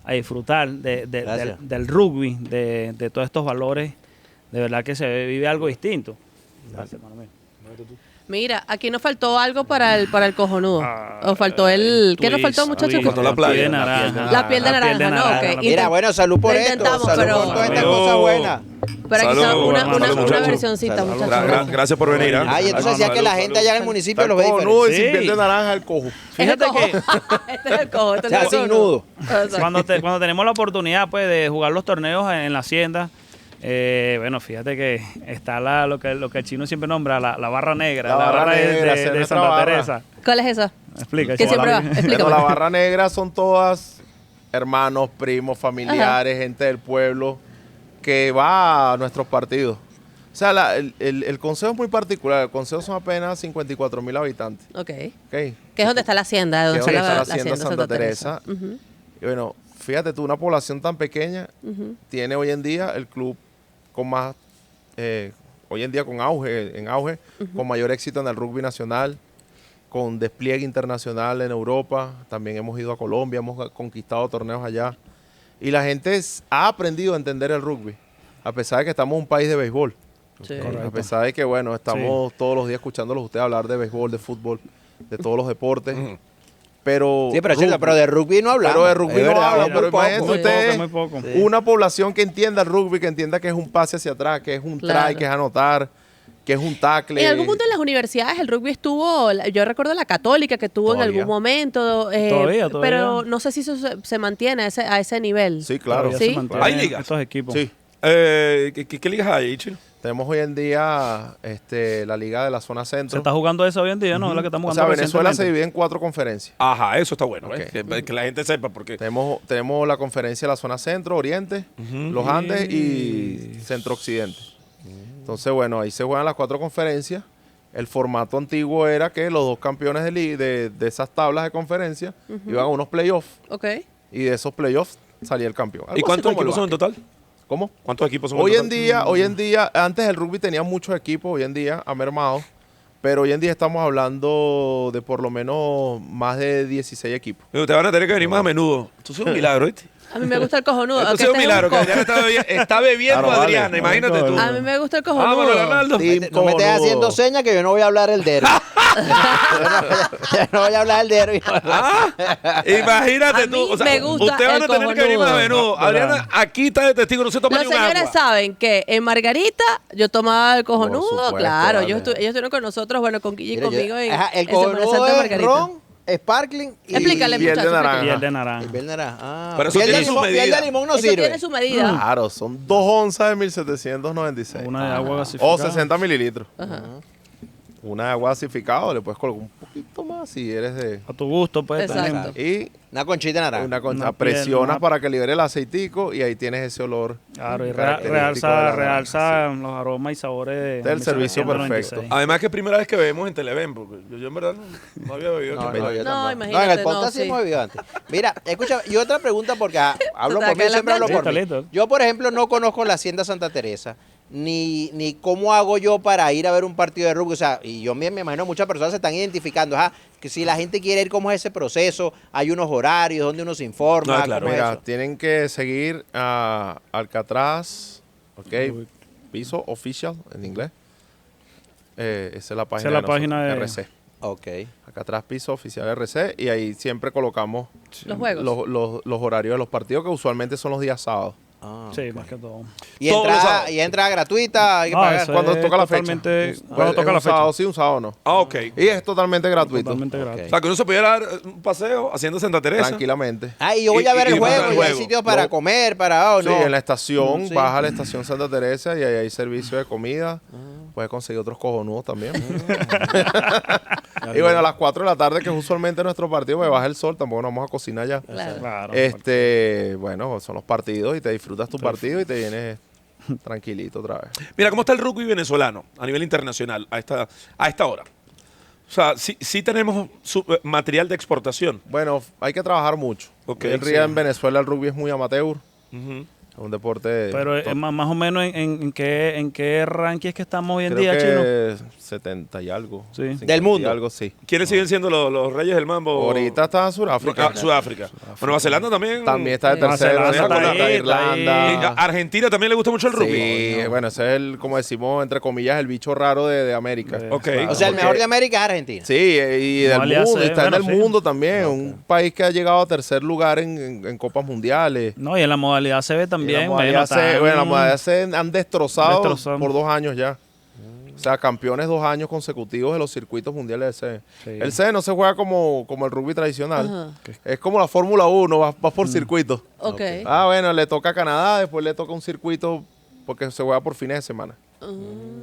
a disfrutar Gracias. del rugby, de todos estos valores. De verdad que se vive algo distinto. Gracias, hermano mío. Mira, aquí nos faltó algo para el cojonudo. Ah, o faltó ¿Qué nos faltó, muchachos? Faltó la playa. piel de naranja. La piel de naranja, ¿no? Ok. Mira, bueno, salud por Lo esto. intentamos, Salud pero- por todas estas Salud. cosas buenas. Pero aquí Salud, está una salud, muchachos. versioncita, Salud. muchachos. Gracias por venir. ¿ah? Ay, entonces decía que la gente allá en el municipio Está los ve cojonudo y diferentes. sin Sí. piel de naranja el cojo. Fíjate Este que es el cojo. Este es el cojo. Este O sea, es el sin cojo. nudo. Exacto. cuando tenemos la oportunidad pues de jugar los torneos en la hacienda, bueno, fíjate que está lo que el chino siempre nombra, la barra negra. La barra negra, de esa es nuestra Santa barra. Teresa. ¿Cuál es esa? Explica. Que Chino. siempre va. Bueno, Explícame. la barra negra son todas hermanos, primos, familiares, gente del pueblo que va a nuestros partidos. O sea, el consejo es muy particular. El consejo son apenas 54,000 habitantes. Ok. ¿Ok? Que es donde está la hacienda, Que donde es está donde la está la hacienda Santa Teresa. Ujú, Y bueno, fíjate tú, una población tan pequeña ujú. tiene hoy en día el club con más, hoy en día con auge, con mayor éxito en el rugby nacional, con despliegue internacional en Europa. También hemos ido a Colombia, hemos conquistado torneos allá. Y la gente ha aprendido a entender el rugby, a pesar de que estamos en un país de béisbol. Sí. Correcto. A pesar de que, bueno, estamos todos los días escuchándolos a ustedes hablar de béisbol, de fútbol, de todos los deportes. Pero, Sí, pero, chico, pero de rugby no hablamos. pero de rugby Es no verdad, hablan, muy pero poco. imagínense Muy ustedes muy poco. Sí. una población que entienda el rugby, que entienda que es un pase hacia atrás, que es un Claro. try, que es anotar, que es un tackle. En algún punto en las universidades el rugby estuvo, yo recuerdo la católica que tuvo en Todavía. algún momento, Todavía. pero no sé si eso se mantiene a ese nivel. Sí, claro. Todavía Sí. se mantienen ¿Hay ligas? estos equipos. Sí. ¿Qué ligas hay ahí, Chino? Tenemos hoy en día la liga de la zona Se centro. está jugando eso hoy en día, ¿no? Es la que estamos O sea, jugando Venezuela se recientemente. divide en 4 conferencias. Ajá, eso está bueno. Ok. Que la gente sepa porque... Tenemos la conferencia de la zona centro, oriente, los Andes y centro occidente. Entonces, bueno, ahí se juegan las 4 conferencias. El formato antiguo era que los 2 campeones de esas tablas de conferencia iban a unos playoffs Ok. y de esos playoffs salía el campeón. Algo ¿Y así cuántos como el equipos son en básquet. total? ¿Cómo? ¿Cuántos equipos son Hoy en en total? día, antes el rugby tenía muchos equipos, hoy en día ha mermado, pero hoy en día estamos hablando de por lo menos más de 16 equipos. Te van a tener que venir más a menudo. Esto es un milagro, ¿viste? A mí me gusta el cojonudo. Esto ok, es un este es milagro. Que cojo. Adriana está bebiendo Claro, vale. Adriana, imagínate tú. A mí me gusta el Ah, bueno, cojonudo. Arnaldo. Sí. No me estés Cojonudo. haciendo señas que yo no voy a hablar del derby. yo no voy a hablar del derby. Ah, imagínate A tú. mí O sea, me gusta ustedes van a el tener que venir más a menudo. cojonudo. Adriana, aquí está de testigo, no se toma Los ni un agua. señores saben que en Margarita yo tomaba el cojonudo, Por supuesto, claro. vale. Ellos estuvieron con nosotros, bueno, con Guille y Mira, conmigo en, ajá, el en Semana cojonudo Santa de es Margarita. ron, sparkling y... Explícale, Piel de muchachos. naranja. Piel de El naranja. piel de naranja. Ah, Pero eso piel de tiene su limón- piel medida. de limón no Eso sirve. tiene su medida. Claro, son 2 onzas de 1796. Una de agua gasificada. O 60 mililitros. Ajá. Una de agua gasificada, le puedes colocar un poquito más si eres de... A tu gusto, pues. Exacto. también. Y Una conchita de naranja. una concha, Una piel, presionas una- para que libere el aceitico y ahí tienes ese olor. Claro, y característico de la realza naranja, los aromas y sabores de Del servicio 1796. perfecto. Además que es primera vez que bebemos en Televen, porque yo en verdad no había bebido. No, aquí. no, yo No, tampoco. imagínate, No, en el no, podcast sí sí. hemos bebido antes. Mira, escucha, y otra pregunta porque hablo te por mí, cae la siempre hablo plancha. por mí. Listo, listo. Yo, por ejemplo, no conozco la Hacienda Santa Teresa, ni cómo hago yo para ir a ver un partido de rugby. O sea, y yo me imagino muchas personas se están identificando. Ajá, que si la gente quiere ir, ¿cómo es ese proceso? Hay unos horarios donde uno se informa. No, claro. ¿cómo es Mira, eso? tienen que seguir a Alcatraz, ok, piso official en inglés. Esa es la página, la de nosotros, página de- RC. Ok. Alcatraz piso oficial RC y ahí siempre colocamos Los juegos. los horarios de los partidos que usualmente son los días sábados. Ah, Sí, ok. más que todo. Y Todos los entrada, sábados. y entrada gratuita, hay que No, pagar. eso Cuando es toca la fecha. totalmente- Pues, cuando toca es la un fecha. sábado sí, un sábado no. Ah, ok. Y es totalmente gratuito. Totalmente Ok. gratis. O sea, que uno se pudiera dar un paseo haciendo Santa Teresa. Tranquilamente. Ah, y yo voy a Y- ver y el vas al juego, y hay juego. sitios para No. comer, para... Sí, no. en la estación, Sí. baja a la estación Santa Teresa y ahí hay servicio de comida. Puedes conseguir otros cojonudos también. Y bueno, a las 4 de la tarde, que es usualmente nuestro partido, pues baja el sol, tampoco nos vamos a cocinar ya. Claro. Claro. Bueno, son los partidos y te disfrutas tu partido y te vienes tranquilito otra vez. Mira, ¿cómo está el rugby venezolano a nivel internacional a esta hora? O sea, sí tenemos material de exportación. Bueno, hay que trabajar mucho. Ok, Hoy en sí. día en Venezuela el rugby es muy amateur. Ujú. Es un deporte... Pero es más o menos en qué ranking es que estamos hoy en creo día, Chino. que 70 y algo. Sí. 50 Del mundo. y algo, sí. ¿Quiénes siguen siendo los reyes del mambo? Ahorita está Sudáfrica. Sudáfrica. Nueva Zelanda también. También está de Nueva tercero. Zelanda está está ahí, Irlanda. Y a Argentina también le gusta mucho el rugby. Sí, bueno, ese es el, como decimos, entre comillas, el bicho raro de América. Ok. O sea, el Porque- mejor de América es Argentina. Sí, y del Modalidad mundo, C, está en bueno, el sí. mundo también. Un país que ha llegado a tercer lugar en Copas Mundiales. No, y en la modalidad CB Y la también. modalidad C, la modalidad C han destrozado Destrozado. por 2 años ya. O sea, campeones 2 años consecutivos de los circuitos mundiales de C. Sí. El C no se juega como el rugby tradicional. Ajá. Es como la Fórmula 1, vas por circuito. Ok. Ah, bueno, le toca a Canadá, después le toca un circuito porque se juega por fines de semana.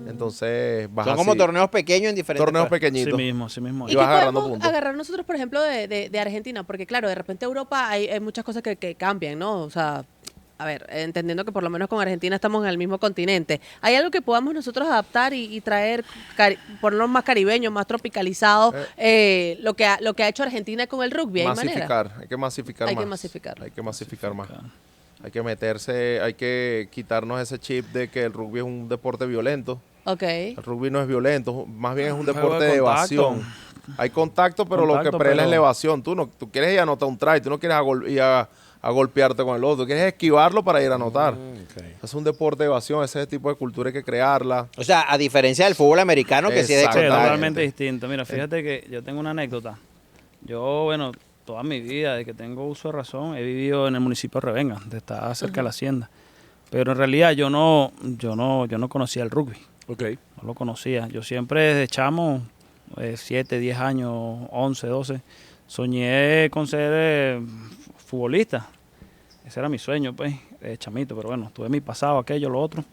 Entonces, vas Son como así, torneos pequeños en diferentes torneos países. pequeñitos. Sí mismo. Y ¿Y vas qué agarrando podemos puntos. agarrar nosotros, por ejemplo, de Argentina? Porque, claro, de repente Europa hay muchas cosas que cambian, ¿no? O sea, a ver, entendiendo que por lo menos con Argentina estamos en el mismo continente. ¿Hay algo que podamos nosotros adaptar y traer, ponernos más caribeños, más tropicalizados, lo que ha hecho Argentina con el rugby? ¿Hay manera? Masificar, hay que masificar Hay más. que masificar. Hay que masificar más. Hay que meterse, hay que quitarnos ese chip de que el rugby es un deporte violento. Ok. El rugby no es violento, más bien es un Juego deporte de de contacto. evasión. Hay contacto, pero lo Contacto, que prela es pero- la evasión. Tú quieres ir a anotar un try, tú no quieres ir a golpearte con el otro, tú quieres esquivarlo para ir a anotar. Es un deporte de evasión, ese tipo de cultura hay que crearla. O sea, a diferencia del fútbol americano, que sí es de Sí, Exactamente. contacto. totalmente distinto. Mira, fíjate que yo tengo una anécdota. Yo, bueno, toda mi vida, de que tengo uso de razón, he vivido en el municipio de Revenga, de estar cerca de la hacienda. Pero en realidad yo no conocía el rugby. Ok. No lo conocía. Yo siempre desde chamo, 7, 10 años, 11, 12, soñé con ser futbolista. Ese era mi sueño, pues, de chamito. Pero bueno, tuve mi pasado, aquello, lo otro.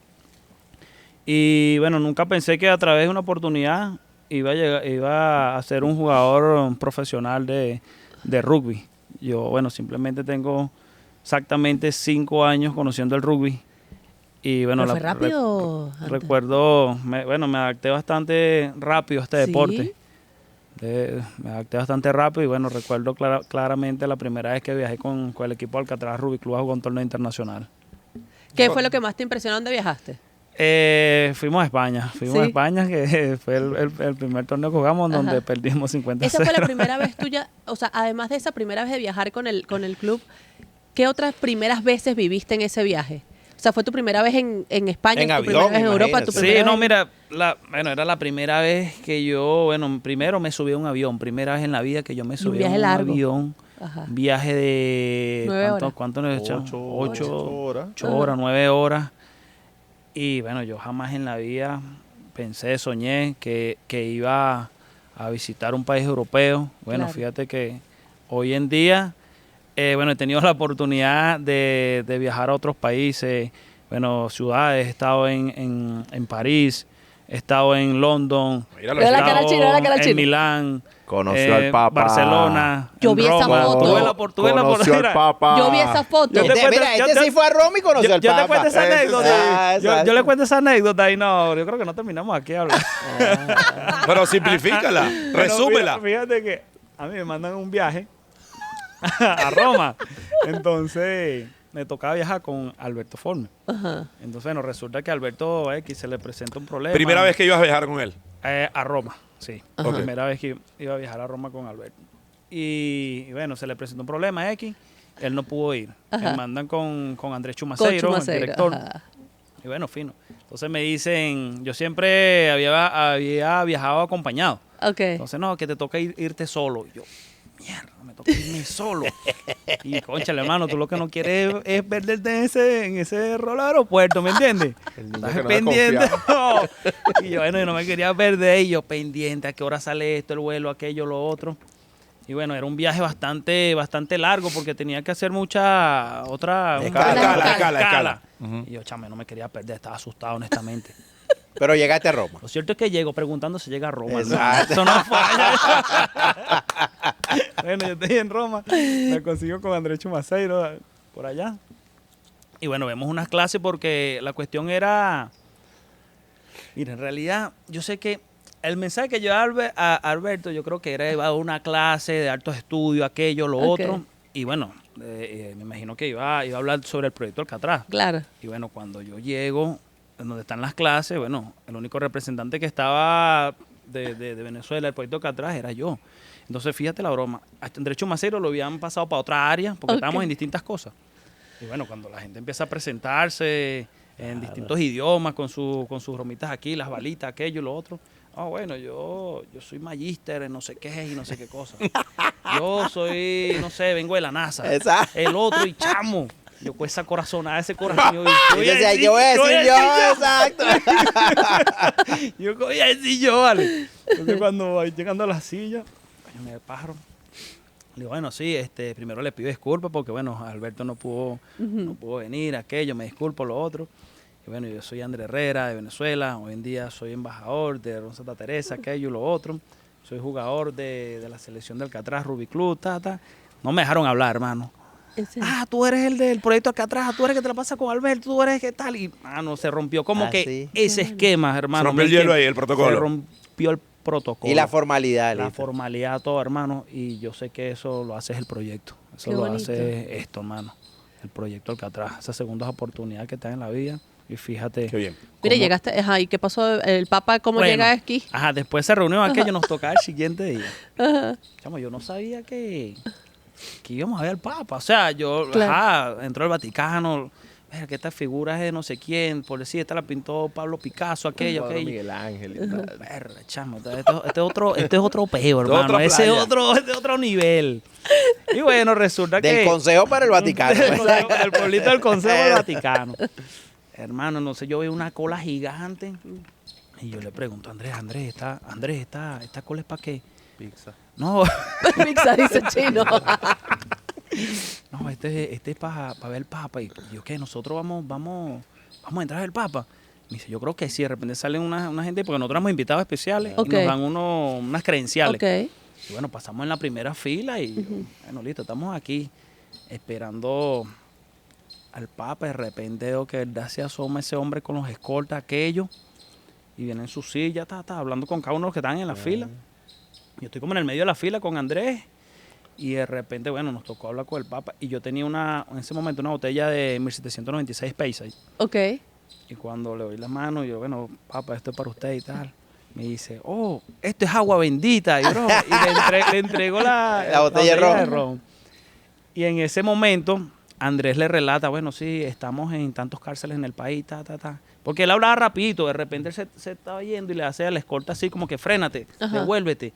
Y bueno, nunca pensé que a través de una oportunidad iba a ser un jugador profesional de rugby. Yo, bueno, simplemente tengo exactamente 5 años conociendo el rugby. Y bueno, ¿Pero fue rápido, Hunter? recuerdo, me adapté bastante rápido a este ¿Sí? deporte. Me adapté bastante rápido y bueno, recuerdo claramente la primera vez que viajé con el equipo Alcatraz Rugby Club a jugar un torneo internacional. ¿Qué fue lo que más te impresionó? ¿Dónde viajaste? Fuimos a España, ¿Sí? a España, que fue el primer torneo que jugamos donde Ajá. perdimos 50-0. Esa fue la primera vez tuya, o sea, además de esa primera vez de viajar con el club, ¿qué otras primeras veces viviste en ese viaje? O sea, ¿fue tu primera vez en España, En tu avión, primera vez en Europa, imagínate. tu Sí, primera no, vez en- mira, era la primera vez que yo, bueno, primero me subí a un avión, primera vez en la vida que yo me subí a viaje un largo. avión, Ajá. un viaje de, 9 horas. ¿cuánto nos echamos? 8 horas. 8 horas, 9 horas. Y bueno, yo jamás en la vida soñé que iba a visitar un país europeo. Bueno, Claro. fíjate que hoy en día, bueno, he tenido la oportunidad de viajar a otros países, bueno, ciudades. He estado en París, he estado en London, Míralo, he Mira la estado cara china, mira la cara en china. Milán, Conoció al Papa. Barcelona, Yo en vi esa Roma. foto. Tuve la Conoció al mira, Papa. Yo vi esa foto. Yo te Este, cuento- mira, yo- este yo- sí fue a Roma y conoció al yo te Papa. cuento esa Ese anécdota. sí. Yo le cuento esa anécdota y no, yo creo que no terminamos aquí a hablar. Pero simplifícala, resúmela. Bueno, fíjate que a mí me mandan un viaje a Roma. Entonces me tocaba viajar con Alberto Forme. Ajá. Entonces, bueno, resulta que a Alberto X se le presenta un problema. Primera vez que ibas a viajar con él. A Roma, sí. Ajá. Primera vez que iba a viajar a Roma con Alberto. Y bueno, se le presentó un problema X. Él no pudo ir. Ajá. Me mandan con Andrés Con Chumaceiro, el Chumaceiro, director. ajá. Y bueno, fino. Entonces me dicen, yo siempre había viajado acompañado. Ok. Entonces, no, que te toca irte solo. Y yo, mierda, me toca irme solo. Y, conchale, hermano, tú lo que no quieres es perderte en ese rol aeropuerto, ¿me entiendes? El niño Estás que no pendiente. desconfiaba. No. Y yo, bueno, yo no me quería perder. Y yo, pendiente, a qué hora sale esto, el vuelo, aquello, lo otro. Y bueno, era un viaje bastante largo porque tenía que hacer mucha otra... Escala. Y yo, chame, no me quería perder, estaba asustado, honestamente. Pero llegaste a Roma. Lo cierto es que llego preguntando si llega a Roma. ¿no? Exacto. Eso no falla. Bueno, yo estoy en Roma, me consigo con Andrés Chumaceiro por allá. Y bueno, vemos unas clases porque la cuestión era... Mira, en realidad, yo sé que el mensaje que yo a Alberto, yo creo que era a una clase de altos estudios, aquello, lo Ok. otro. Y bueno, me imagino que iba a hablar sobre el proyecto Alcatraz. Claro. Y bueno, cuando yo llego, en donde están las clases, bueno, el único representante que estaba de Venezuela, del proyecto Alcatraz, era yo. Entonces, fíjate la broma. Hasta en Derecho Macero lo habían pasado para otra área, porque estábamos en distintas cosas. Y bueno, cuando la gente empieza a presentarse en distintos idiomas, con sus bromitas aquí, las balitas, aquello, lo otro. Ah, bueno, yo soy magíster en no sé qué y no sé qué cosa. Yo soy, no sé, vengo de la NASA. Exacto. El otro, y chamo. Yo con esa corazonada, ese corazón. Yo Y decía, ¿qué voy a decir yo? Exacto. Yo, ¿qué voy a decir yo, vale? Entonces, cuando voy llegando a la silla, coño, me pájaro. Le digo, bueno, sí, primero le pido disculpas porque, bueno, Alberto no pudo venir, aquello, me disculpo, lo otro. Y bueno, yo soy Andrés Herrera de Venezuela, hoy en día soy embajador de Ron Santa Teresa, aquello, lo otro. Soy jugador de la selección del Alcatraz, Rugby Club, No me dejaron hablar, hermano. Ah, tú eres el del proyecto Alcatraz, tú eres el que te la pasa con Alberto, tú eres que tal. Y, mano, se rompió como que sí. ese esquema, hermano. Se rompió el hielo ahí, el protocolo. Se rompió el protocolo. Y la formalidad. La listo. formalidad, todo, hermano. Y yo sé que eso lo hace el proyecto. Eso Qué lo bonito. hace esto, hermano. El proyecto Alcatraz. Esas segundas oportunidades que te dan en la vida. Y fíjate. Qué bien. Mire, cómo- llegaste, ajá, ¿y qué pasó? ¿El Papa cómo Bueno, llega aquí? Ajá, después se reunió aquello, nos tocaba el siguiente día. Chamo, yo no sabía que íbamos a ver al Papa. O sea, yo, Claro. ajá, entró al Vaticano. Mira, que esta figura es de no sé quién. Por decir, esta la pintó Pablo Picasso, aquello, Pablo aquello. Miguel Ángel y tal. Verga, chamo, este es otro peo, hermano. otra Ese es playa. otro nivel. Y bueno, resulta Del que... Consejo para el Vaticano. del pueblito del Consejo del Vaticano. Hermano, no sé, yo veo una cola gigante y yo le pregunto a Andrés, ¿esta cola es para qué? Pizza. No, Mixa dice chino. no, este es para ver el Papa. Y yo, ¿qué? Nosotros vamos a entrar al Papa. Me dice, yo creo que sí, de repente salen una gente, porque nosotros éramos invitados especiales Ok. y nos dan unas credenciales. Ok. Y bueno, pasamos en la primera fila y, bueno, listo, estamos aquí esperando al Papa. De repente veo que de verdad se asoma ese hombre con los escoltas, aquello, y viene en su silla, hablando con cada uno de los que están en la fila. Yo estoy como en el medio de la fila con Andrés, y de repente, bueno, nos tocó hablar con el Papa, y yo tenía en ese momento una botella de 1796 Payside. Ok. Y cuando le doy la mano, yo, bueno, Papa, esto es para usted y tal. Me dice, oh, esto es agua bendita. Y, bro, y le entrego la botella de ron. ron. Y en ese momento, Andrés le relata, bueno, sí, estamos en tantos cárceles en el país, Porque él hablaba rapidito, de repente él se estaba yendo y le hace a la escolta así como que frénate, Ajá. devuélvete.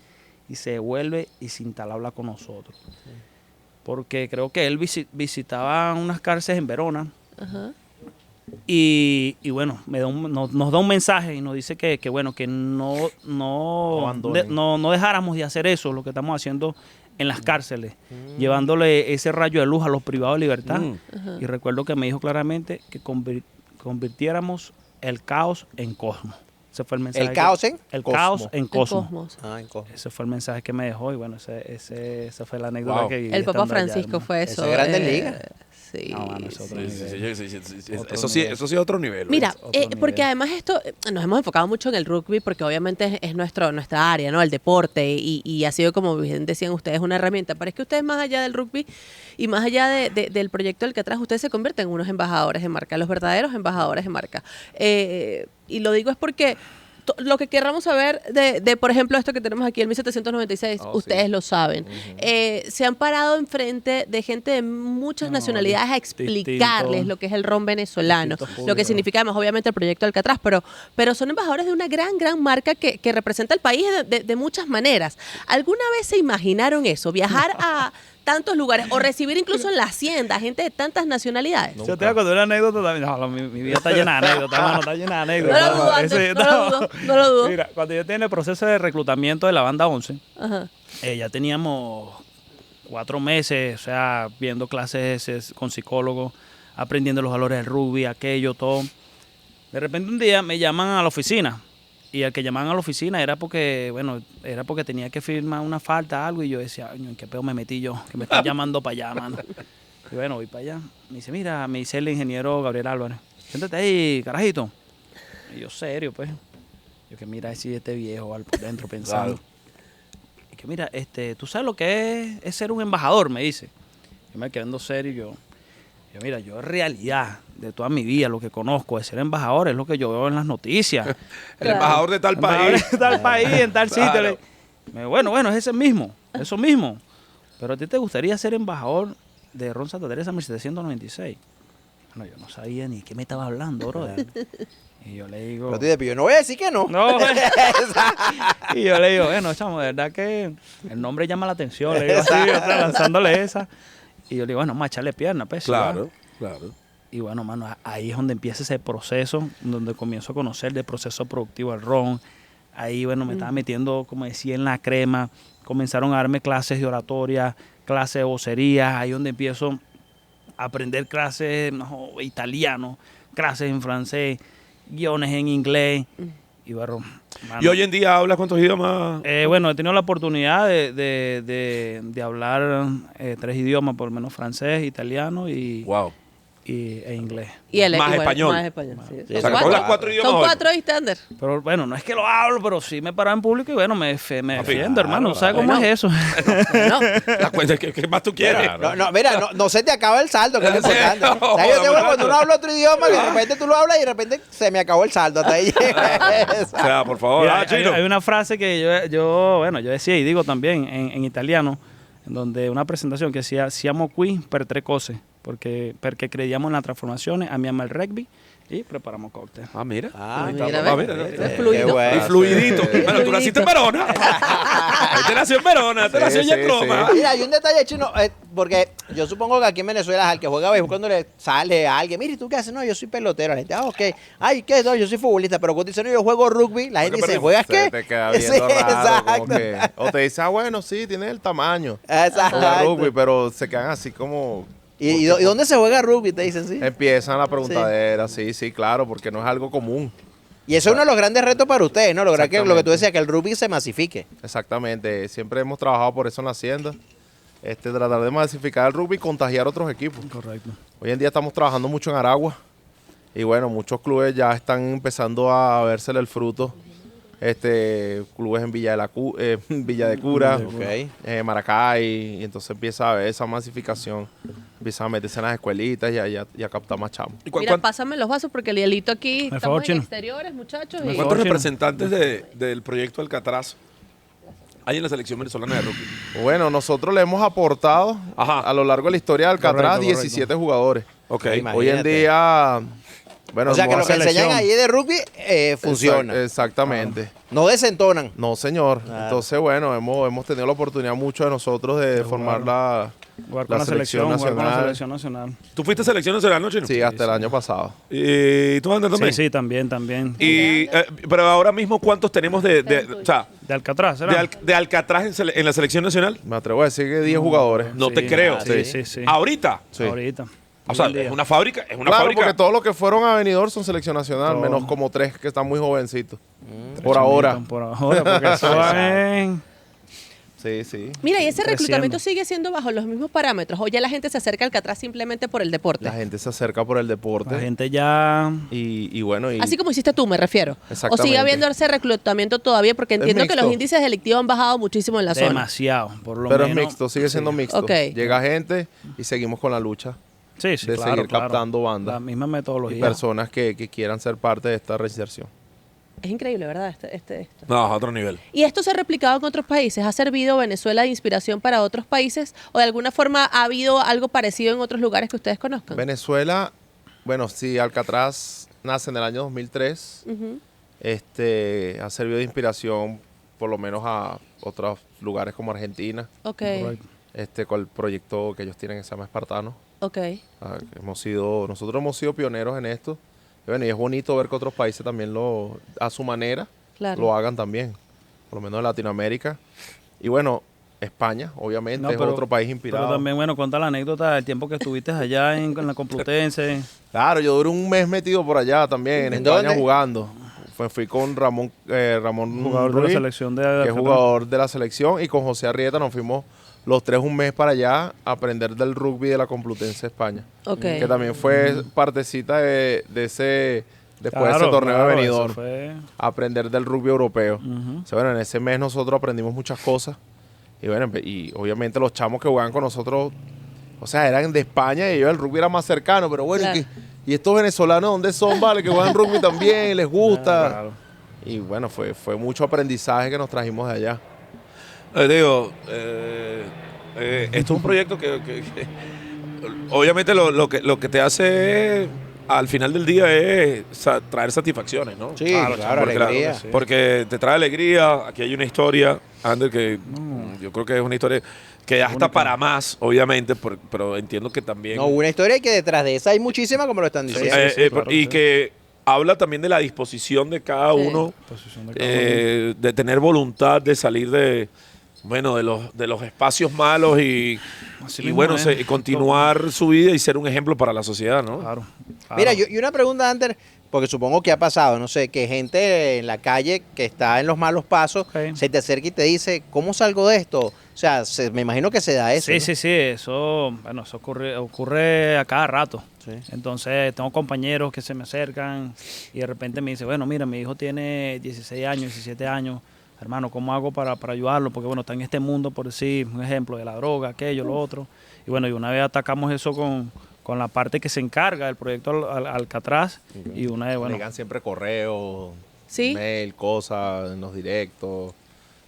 Y se devuelve y sin tal habla con nosotros. Porque creo que él visitaba unas cárceles en Verona. Ajá. Y bueno, nos da un mensaje y nos dice que bueno, que no abandonen. no dejáramos de hacer eso, lo que estamos haciendo en las cárceles, llevándole ese rayo de luz a los privados de libertad. Y recuerdo que me dijo claramente que convirtiéramos el caos en cosmos. Ese fue el mensaje. ¿El caos en? El Cosmos. caos en El cosmos. Cosmos. Ah, en Cosmos. Ese fue el mensaje que me dejó y bueno, esa fue la anécdota Wow. que viví El Papa estando allá, Francisco hermano. fue Eso eso. es Grandes Ligas. Sí. No, mano, es otro nivel. Sí. Otro Eso sí, nivel. eso sí es otro nivel. Mira, otro nivel. porque además esto, nos hemos enfocado mucho en el rugby porque obviamente es nuestra área, ¿no? El deporte y ha sido, como bien decían ustedes, una herramienta. Pero es que ustedes más allá del rugby y más allá del proyecto del que atrás, ustedes se convierten en unos embajadores de marca, los verdaderos embajadores de marca. Y lo digo es porque lo que querramos saber de, por ejemplo, esto que tenemos aquí, el 1796, Oh, ustedes sí. lo saben. Se han parado enfrente de gente de muchas No, nacionalidades a explicarles distinto- lo que es el ron venezolano, distintos lo que públicos. significa además obviamente el proyecto Alcatraz, pero son embajadores de una gran marca que representa al país de muchas maneras. ¿Alguna vez se imaginaron eso? Viajar a tantos lugares o recibir incluso en la hacienda gente de tantas nacionalidades. Yo te voy a contar una anécdota también. No, mi vida está llena de anécdotas, hermano, está llena de No anécdotas. lo dudo, Andrés, no lo dudo. Mira, cuando yo tenía el proceso de reclutamiento de la banda 11, Ajá. ya teníamos 4 meses, o sea, viendo clases con psicólogos, aprendiendo los valores del rugby, aquello, todo. De repente un día me llaman a la oficina. Y al que llamaban a la oficina era porque tenía que firmar una falta, algo, y yo decía, "Ay, ¿en qué pedo me metí yo? Que me están llamando para allá, mano". Y bueno, voy para allá. Me dice, mira, me dice el ingeniero Gabriel Álvarez, siéntate ahí, carajito. Y yo, serio, pues. Yo que mira, si este viejo al por dentro pensando. Claro. Y que mira, tú sabes lo que es ser un embajador, me dice. yo me quedé serio y yo, mira, yo en realidad, de toda mi vida, lo que conozco de ser embajador es lo que yo veo en las noticias. El embajador de tal país. En tal país, en tal sitio. Claro. Bueno, es ese mismo, eso mismo. Pero a ti te gustaría ser embajador de Ron Santa Teresa 1796. Bueno, yo no sabía ni qué me estaba hablando, brother. Y yo le digo... Pero yo no voy a decir que no. No, y yo le digo, bueno, chamo, de verdad que el nombre llama la atención. Le digo así, o sea, lanzándole esa. Y yo le digo, bueno, vamos a echarle pierna, pues. Claro, ¿verdad? claro. Y bueno, mano, ahí es donde empieza ese proceso, donde comienzo a conocer del proceso productivo del ron. Ahí, bueno, me estaba metiendo, como decía, en la crema. Comenzaron a darme clases de oratoria, clases de vocería. Ahí donde empiezo a aprender clases italiano, clases en francés, guiones en inglés. Y bueno, mano, ¿Y hoy en día hablas cuántos idiomas? bueno, he tenido la oportunidad de hablar 3 idiomas, por lo menos francés, italiano e inglés. Y el Más español. Más español, sí. Sí, O sea, que tú Cuatro. hablas 4 idiomas Son hoy. 4 estándar. Pero bueno, no es que lo hablo, pero sí me paro en público y bueno, me defiendo, hermano. ¿Sabes cómo Bueno. es eso? No, La cuenta, ¿qué más tú quieres? No, mira, no se te acaba el saldo, que es lo Sí, importante. no, O sea, yo tengo no, cuando no. uno habla otro idioma, que de repente tú lo hablas y de repente se me acabó el saldo. Hasta ahí llega. O sea, por favor, Mira, Chino. hay una frase que yo decía y digo también en italiano, en donde una presentación que decía, siamo qui per 3 cose, porque crediamo en las transformaciones, amiamo el rugby y preparamos cóctel. Ah, mira. Ah, mira, Ah, ¿ves? mira. Es fluido. Qué bueno. Y fluidito. Bueno, tú naciste en Verona. Este nació en Verona, este Sí, nació en sí, Roma. Mira, hay un detalle chino, porque yo supongo que aquí en Venezuela al que juega béisbol, cuando le sale a alguien, mire, ¿tú qué haces? No, yo soy pelotero. La gente, ok. Ay, ¿qué? No, yo soy futbolista, pero cuando dicen, no, yo juego rugby, la gente dice, ¿juegas Se qué? te queda viendo raro, como que- o te dice, bueno, sí, tienes el tamaño. Juega Exacto. rugby, pero se quedan así como... ¿Y dónde se juega rugby? Te dicen, sí. Empiezan la preguntadera, sí, claro, porque no es algo común. Y eso es uno de los grandes retos para ustedes, ¿no? Lograr que lo que tú Exactamente. decías, que el rugby se masifique. Exactamente, siempre hemos trabajado por eso en la hacienda. Tratar de masificar el rugby y contagiar otros equipos. Correcto. Hoy en día estamos trabajando mucho en Aragua y bueno, muchos clubes ya están empezando a vérsele el fruto. Clubes en Villa de Cura, Ok. Maracay, y entonces empieza a ver esa masificación, empieza a meterse en las escuelitas y a captar más chamos. ¿Y Mira, pásame los vasos porque el hielito aquí, Por estamos favor, en Chino. exteriores, muchachos. Por y- favor. ¿Cuántos Chino. representantes del proyecto Alcatraz hay en la selección venezolana de rugby? Bueno, nosotros le hemos aportado Ajá. a lo largo de la historia de Alcatraz Correcto, 17 jugadores. Ok. Imagínate. Hoy en día, bueno, O sea, que no lo que hace- enseñan ahí de rugby funciona. Exactamente. No desentonan. No, señor. Claro. Entonces, bueno, hemos tenido la oportunidad mucho de nosotros de formar Jugar con la selección, jugar con la selección nacional. ¿Tú fuiste selección nacional, no, Chino? Sí, hasta el año pasado. ¿Y tú andas también? Sí, también. Y, pero ahora mismo, ¿cuántos tenemos o sea, De Alcatraz, ¿será? de Alcatraz en la selección nacional? Me atrevo a decir que 10 jugadores. No Sí, te creo. Sí. ¿Ahorita? Sí. Ahorita. O sea, Hoy en día. es una fábrica. Es una Claro, fábrica. porque todos los que fueron a Benidorm son selección nacional, Todo. menos como 3 que están muy jovencitos. Por ahora. Por ahora, porque eso va en... Sí. Mira, ¿y ese Creciendo. reclutamiento sigue siendo bajo los mismos parámetros? ¿O ya la gente se acerca al Alcatraz simplemente por el deporte? La gente se acerca por el deporte. La gente ya... Y bueno, y Así como hiciste tú, me refiero. ¿O Exactamente. sigue habiendo ese reclutamiento todavía? Porque entiendo que los mixto. índices delictivos han bajado muchísimo en la zona. Demasiado, por lo pero menos. es mixto, sigue siendo mixto. Ok. Llega gente y seguimos con la lucha Sí, de claro, seguir claro. captando bandas La misma y metodología. personas que quieran ser parte de esta reinserción. Es increíble, ¿verdad? Esto. No, a otro nivel. ¿Y esto se ha replicado en otros países? ¿Ha servido Venezuela de inspiración para otros países? ¿O de alguna forma ha habido algo parecido en otros lugares que ustedes conozcan? Venezuela, bueno, sí, Alcatraz nace en el año 2003. Ujú. Ha servido de inspiración por lo menos a otros lugares como Argentina, Ok, Correcto. con el proyecto que ellos tienen que se llama Espartano. ok. Nosotros hemos sido pioneros en esto. Y bueno, y es bonito ver que otros países también a su manera Claro. lo hagan también, por lo menos en Latinoamérica. Y bueno, España, obviamente, No, es otro país inspirado. Pero también, bueno, cuenta la anécdota del tiempo que estuviste allá en la Complutense. Claro, yo duré un mes metido por allá también, en ¿En España dónde? jugando. Fui con Ramón Jugador de la Ruiz, selección de que es Alcatraz. jugador de la selección, y con José Arrieta nos fuimos los 3 un mes para allá a aprender del rugby de la Complutense España. Ok. Que también fue partecita después de Claro, ese torneo claro, de eso Benidorm. fue- Aprender del rugby europeo. Ujú. O sea, bueno, en ese mes nosotros aprendimos muchas cosas. Y bueno, y obviamente los chamos que jugaban con nosotros O sea, eran de España y ellos el rugby era más cercano, pero bueno, Claro. ¿y estos venezolanos dónde son, vale? Que juegan rugby también, les gusta. Claro. Y bueno, fue mucho aprendizaje que nos trajimos de allá. Digo, esto es un proyecto que obviamente lo que te hace al final del día es traer satisfacciones, ¿no? Sí, Claro, claro, porque, alegría. sí. porque te trae alegría. Aquí hay una historia, Ander, que yo creo que es una historia que ya está Única. para más, obviamente, pero entiendo que también... No, una historia que detrás de esa hay muchísima, como lo están diciendo. claro, y sí. que habla también de la disposición de cada Sí. uno, Posición de cada uno. de tener voluntad de salir de los espacios malos y mismo bueno, es. y continuar su vida y ser un ejemplo para la sociedad, ¿no? Claro. Mira, y una pregunta, Ander, porque supongo que ha pasado, no sé, que gente en la calle que está en los malos pasos Ok. se te acerca y te dice, ¿cómo salgo de esto? O sea, me imagino que se da eso. Sí, ¿no? sí, sí, eso ocurre a cada rato. Sí. Entonces, tengo compañeros que se me acercan y de repente me dicen, bueno, mira, mi hijo tiene 16 años, 17 años, hermano, ¿cómo hago para ayudarlo? Porque, bueno, está en este mundo, por decir, un ejemplo, de la droga, aquello, lo otro. Y bueno, y una vez atacamos eso con la parte que se encarga del proyecto Alcatraz y una vez, Me bueno, llegan siempre correos, Sí. mail, cosas en los directos,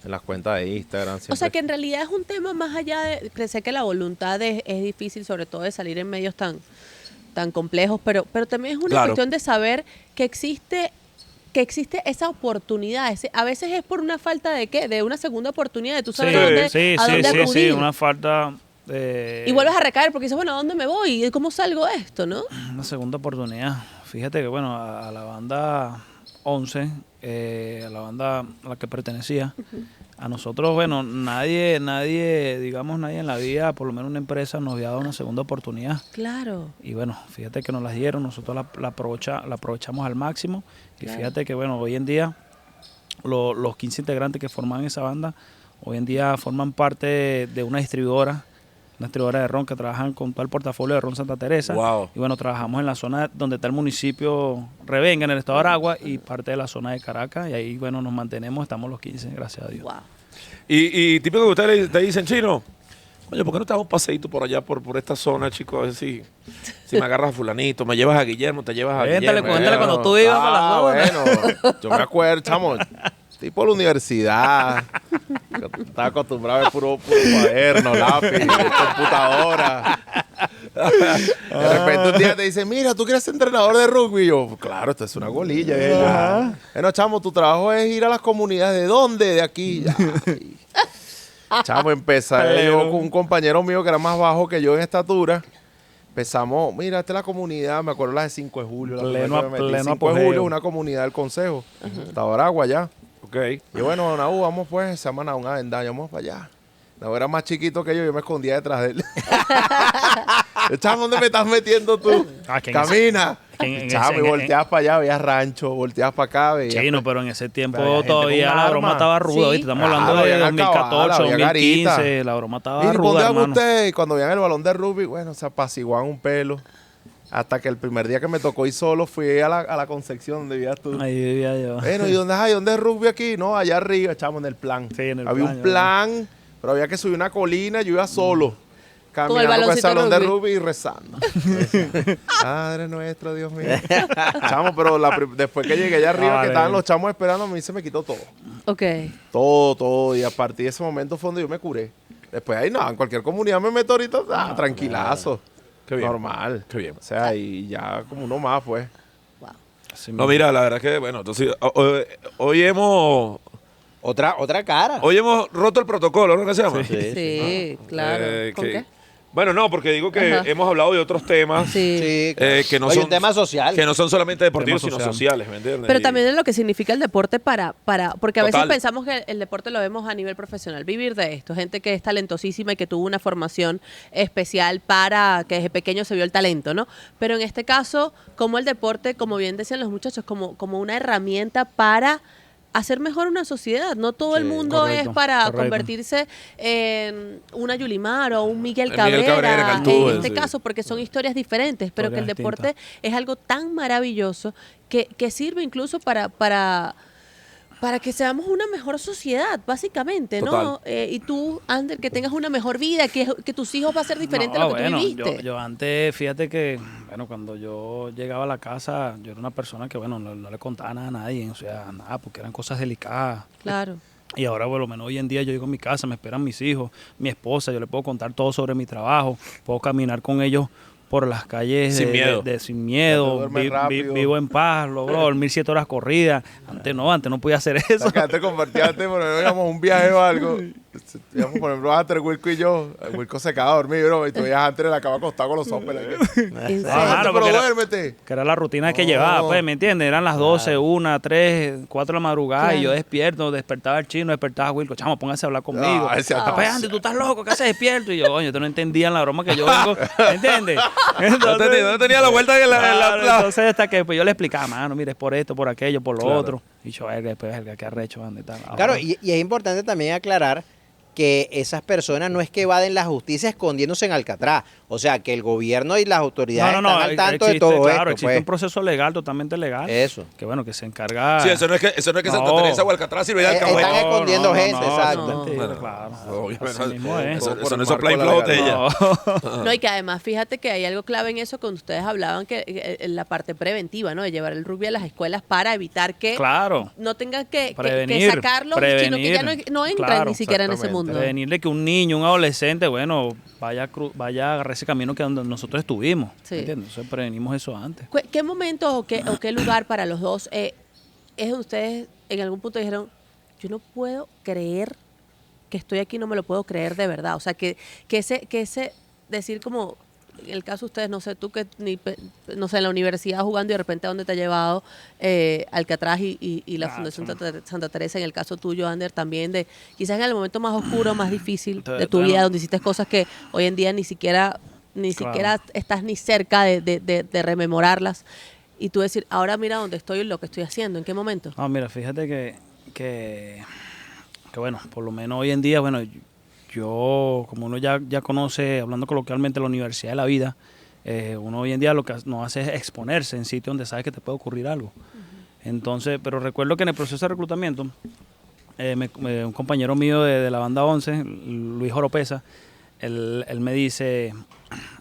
en las cuentas de Instagram. O sea siempre- que en realidad es un tema más allá de, sé que la voluntad es difícil, sobre todo de salir en medios tan complejos, pero también es una Claro. cuestión de saber que existe esa oportunidad. A veces es por una falta de qué, de una segunda oportunidad, de tú sabes a dónde acudir. una falta de... Y vuelves a recaer porque dices, bueno, ¿a dónde me voy? ¿Cómo salgo de esto, no? Una segunda oportunidad. Fíjate que, bueno, a la banda 11, a la banda a la que pertenecía, a nosotros, bueno, nadie en la vida, por lo menos una empresa, nos había dado una segunda oportunidad. Claro. Y bueno, fíjate que nos las dieron, nosotros la aprovechamos al máximo. Y Claro. fíjate que, bueno, hoy en día, los 15 integrantes que forman esa banda, hoy en día forman parte de una distribuidora de ron que trabajan con todo el portafolio de Ron Santa Teresa. Wow. Y bueno, trabajamos en la zona donde está el municipio Revenga, en el estado de Aragua, y parte de la zona de Caracas. Y ahí, bueno, nos mantenemos, estamos los 15, gracias a Dios. Wow. Y típico que ustedes te dicen, Chino, oye, ¿por qué no te das un paseíto por allá, por esta zona, chicos? A ver si me agarras a fulanito, me llevas a Guillermo, te llevas a Cuéntale, Guillermo. cuéntale cuando tú ibas para la zona. Bueno, yo me acuerdo, chamo, tipo de la universidad, estaba acostumbrado a ver puro cuaderno, lápiz, computadora. De repente un día te dicen, mira, ¿tú quieres ser entrenador de rugby? Y yo, claro, esto es una golilla. Bueno, chamo, tu trabajo es ir a las comunidades. ¿De dónde? De aquí. Ya. Chamo, empecé yo con un compañero mío que era más bajo que yo en estatura. Empezamos, mira, esta es la comunidad, me acuerdo la de 5 de julio. La Pleno- primera que me metí. pleno 5 de apogeo. julio, una comunidad del consejo. Estaba Aragua allá. Ok. Y bueno, Naú, vamos pues, se llama Naú Avendaño, vamos para allá. Naú era más chiquito que yo me escondía detrás de él. Chamo, ¿dónde me estás metiendo tú? Ah, que en Camina. en Chamo, ese- y volteabas para allá, veías rancho, volteabas para acá, veías... Chino, pero en ese tiempo Pero había gente todavía con la arma. broma estaba ruda. Sí. ¿Viste? Estamos Claro, hablando de habían 2014, alcabala, había 2015. garita. La broma estaba Mire, ¿por ruda, dónde hermano. usted? Y cuando veían el balón de rugby, bueno, se apaciguaban un pelo. Hasta que el primer día que me tocó ir solo, fui a la Concepción, donde vivías tú. Ahí vivía yo. Bueno, ¿y dónde es rugby aquí? No, allá arriba, echamos en el plan. Sí, en el había plan, un plan, pero había que subir una colina, yo iba solo. Con el Caminando con ese baloncito balón de rugby. rugby y rezando. Padre nuestro, Dios mío. Chamo, pero después que llegué allá arriba, Vale. que estaban los chamos esperando, a mí se me quitó todo. Ok. Todo. Y a partir de ese momento fue donde yo me curé. Después ahí no, en cualquier comunidad me meto ahorita, tranquilazo. Qué bien. Normal. Qué bien. O sea, y ya como uno más, pues. Wow. Así No, mismo. mira, la verdad que, bueno, entonces, hoy hemos Otra cara. roto el protocolo, ¿no? ¿Qué se llama? Sí, claro. ¿Con qué? Bueno, no, porque digo que Ajá. hemos hablado de otros temas Sí. Sí, claro. que no Oye, son un tema social. que no son solamente deportivos, Tema sino social. sociales, ¿me entiendes? Pero Y- también es lo que significa el deporte porque a veces Total. pensamos que el deporte lo vemos a nivel profesional, vivir de esto, gente que es talentosísima y que tuvo una formación especial para que desde pequeño se vio el talento, ¿no? Pero en este caso, como el deporte, como bien decían los muchachos, como una herramienta para hacer mejor una sociedad. No todo el Sí, mundo correcto, es para correcto. convertirse en una Yulimar o un Miguel En Miguel Cabrera, Cabrera, en en Altube, este sí. caso, porque son historias diferentes, pero que el Historias deporte es algo tan maravilloso que sirve incluso para para que seamos una mejor sociedad, básicamente, ¿no? Y tú, Ander, que tengas una mejor vida, que tus hijos va a ser diferente a lo que tú viviste. Yo antes, fíjate que, bueno, cuando yo llegaba a la casa, yo era una persona que, bueno, no le contaba nada a nadie, o sea, nada, porque eran cosas delicadas. Claro. Y ahora, por lo menos hoy en día, yo llego a mi casa, me esperan mis hijos, mi esposa, yo le puedo contar todo sobre mi trabajo, puedo caminar con ellos por las calles Sin miedo. sin miedo, duermes rápido. vivo en paz, logro dormir 7 horas corridas. Antes no podía hacer eso. O sea, que antes compartíamos, por ejemplo, íbamos a un viaje o algo. Íbamos, por ejemplo, Hunter, Wilco y yo. Wilco se quedaba a dormir, bro. Y tú veías a Hunter en la cama acostado con los ojos pelados. ¿En serio? Claro, Pero porque duérmete. Que era la rutina que llevaba, pues, ¿me entiendes? Eran las 12, 1, 3, 4 de la madrugada y yo despierto, despertaba el chino, despertaba a Wilco, chamo, póngase a hablar conmigo. Pues, Andy, tú estás loco, ¿qué haces despierto? Y yo, coño, tú no entendían la broma que yo vengo, ¿me entiendes? Entonces, No tenía la vuelta en la entonces hasta que pues, yo le explicaba, mano, mire, es por esto, por aquello, por lo otro. Y yo, después, qué arrecho, Andy, tal. Claro, y es importante también aclarar que esas personas no es que evaden la justicia escondiéndose en Alcatraz. O sea, que el gobierno y las autoridades están al tanto de todo claro, esto. existe Pues. un proceso legal, totalmente legal. Eso. Que bueno, que se encarga... Sí, eso no es que Santa Teresa o Alcatraz sirve de Están alcahuete. escondiendo gente, exacto. mentira, claro. Obviamente, Así mismo es. Eso no es soplar la botella. No, y que además, fíjate que hay algo clave en eso cuando ustedes hablaban que la parte preventiva, ¿no? De llevar el rugby a las escuelas para evitar que Claro. no tengan que Prevenir, sacarlos, sino que ya no entran claro, ni siquiera en ese exactamente. mundo. Prevenirle que un niño, un adolescente, bueno, vaya a agarrar ese camino que donde nosotros estuvimos. Sí. ¿Entiendes? Entonces prevenimos eso antes. ¿Qué momento o qué lugar para los dos es ustedes en algún punto dijeron, yo no puedo creer que estoy aquí, no me lo puedo creer de verdad? O sea, que ese decir como, en el caso de ustedes, no sé, tú que no sé, en la universidad jugando y de repente a dónde te ha llevado Alcatraz y la Fundación Santa Teresa, en el caso tuyo, Ander, también de quizás en el momento más oscuro, más difícil de tu vida, donde hiciste cosas que hoy en día ni siquiera estás ni cerca de rememorarlas, y tú decir, ahora mira dónde estoy y lo que estoy haciendo, ¿en qué momento? No, mira, fíjate que bueno, por lo menos hoy en día, bueno, yo, como uno ya conoce, hablando coloquialmente, la universidad de la vida, uno hoy en día lo que nos hace es exponerse en sitios donde sabes que te puede ocurrir algo. Entonces, pero recuerdo que en el proceso de reclutamiento, un compañero mío de la banda 11, Luis Oropesa, él me dice,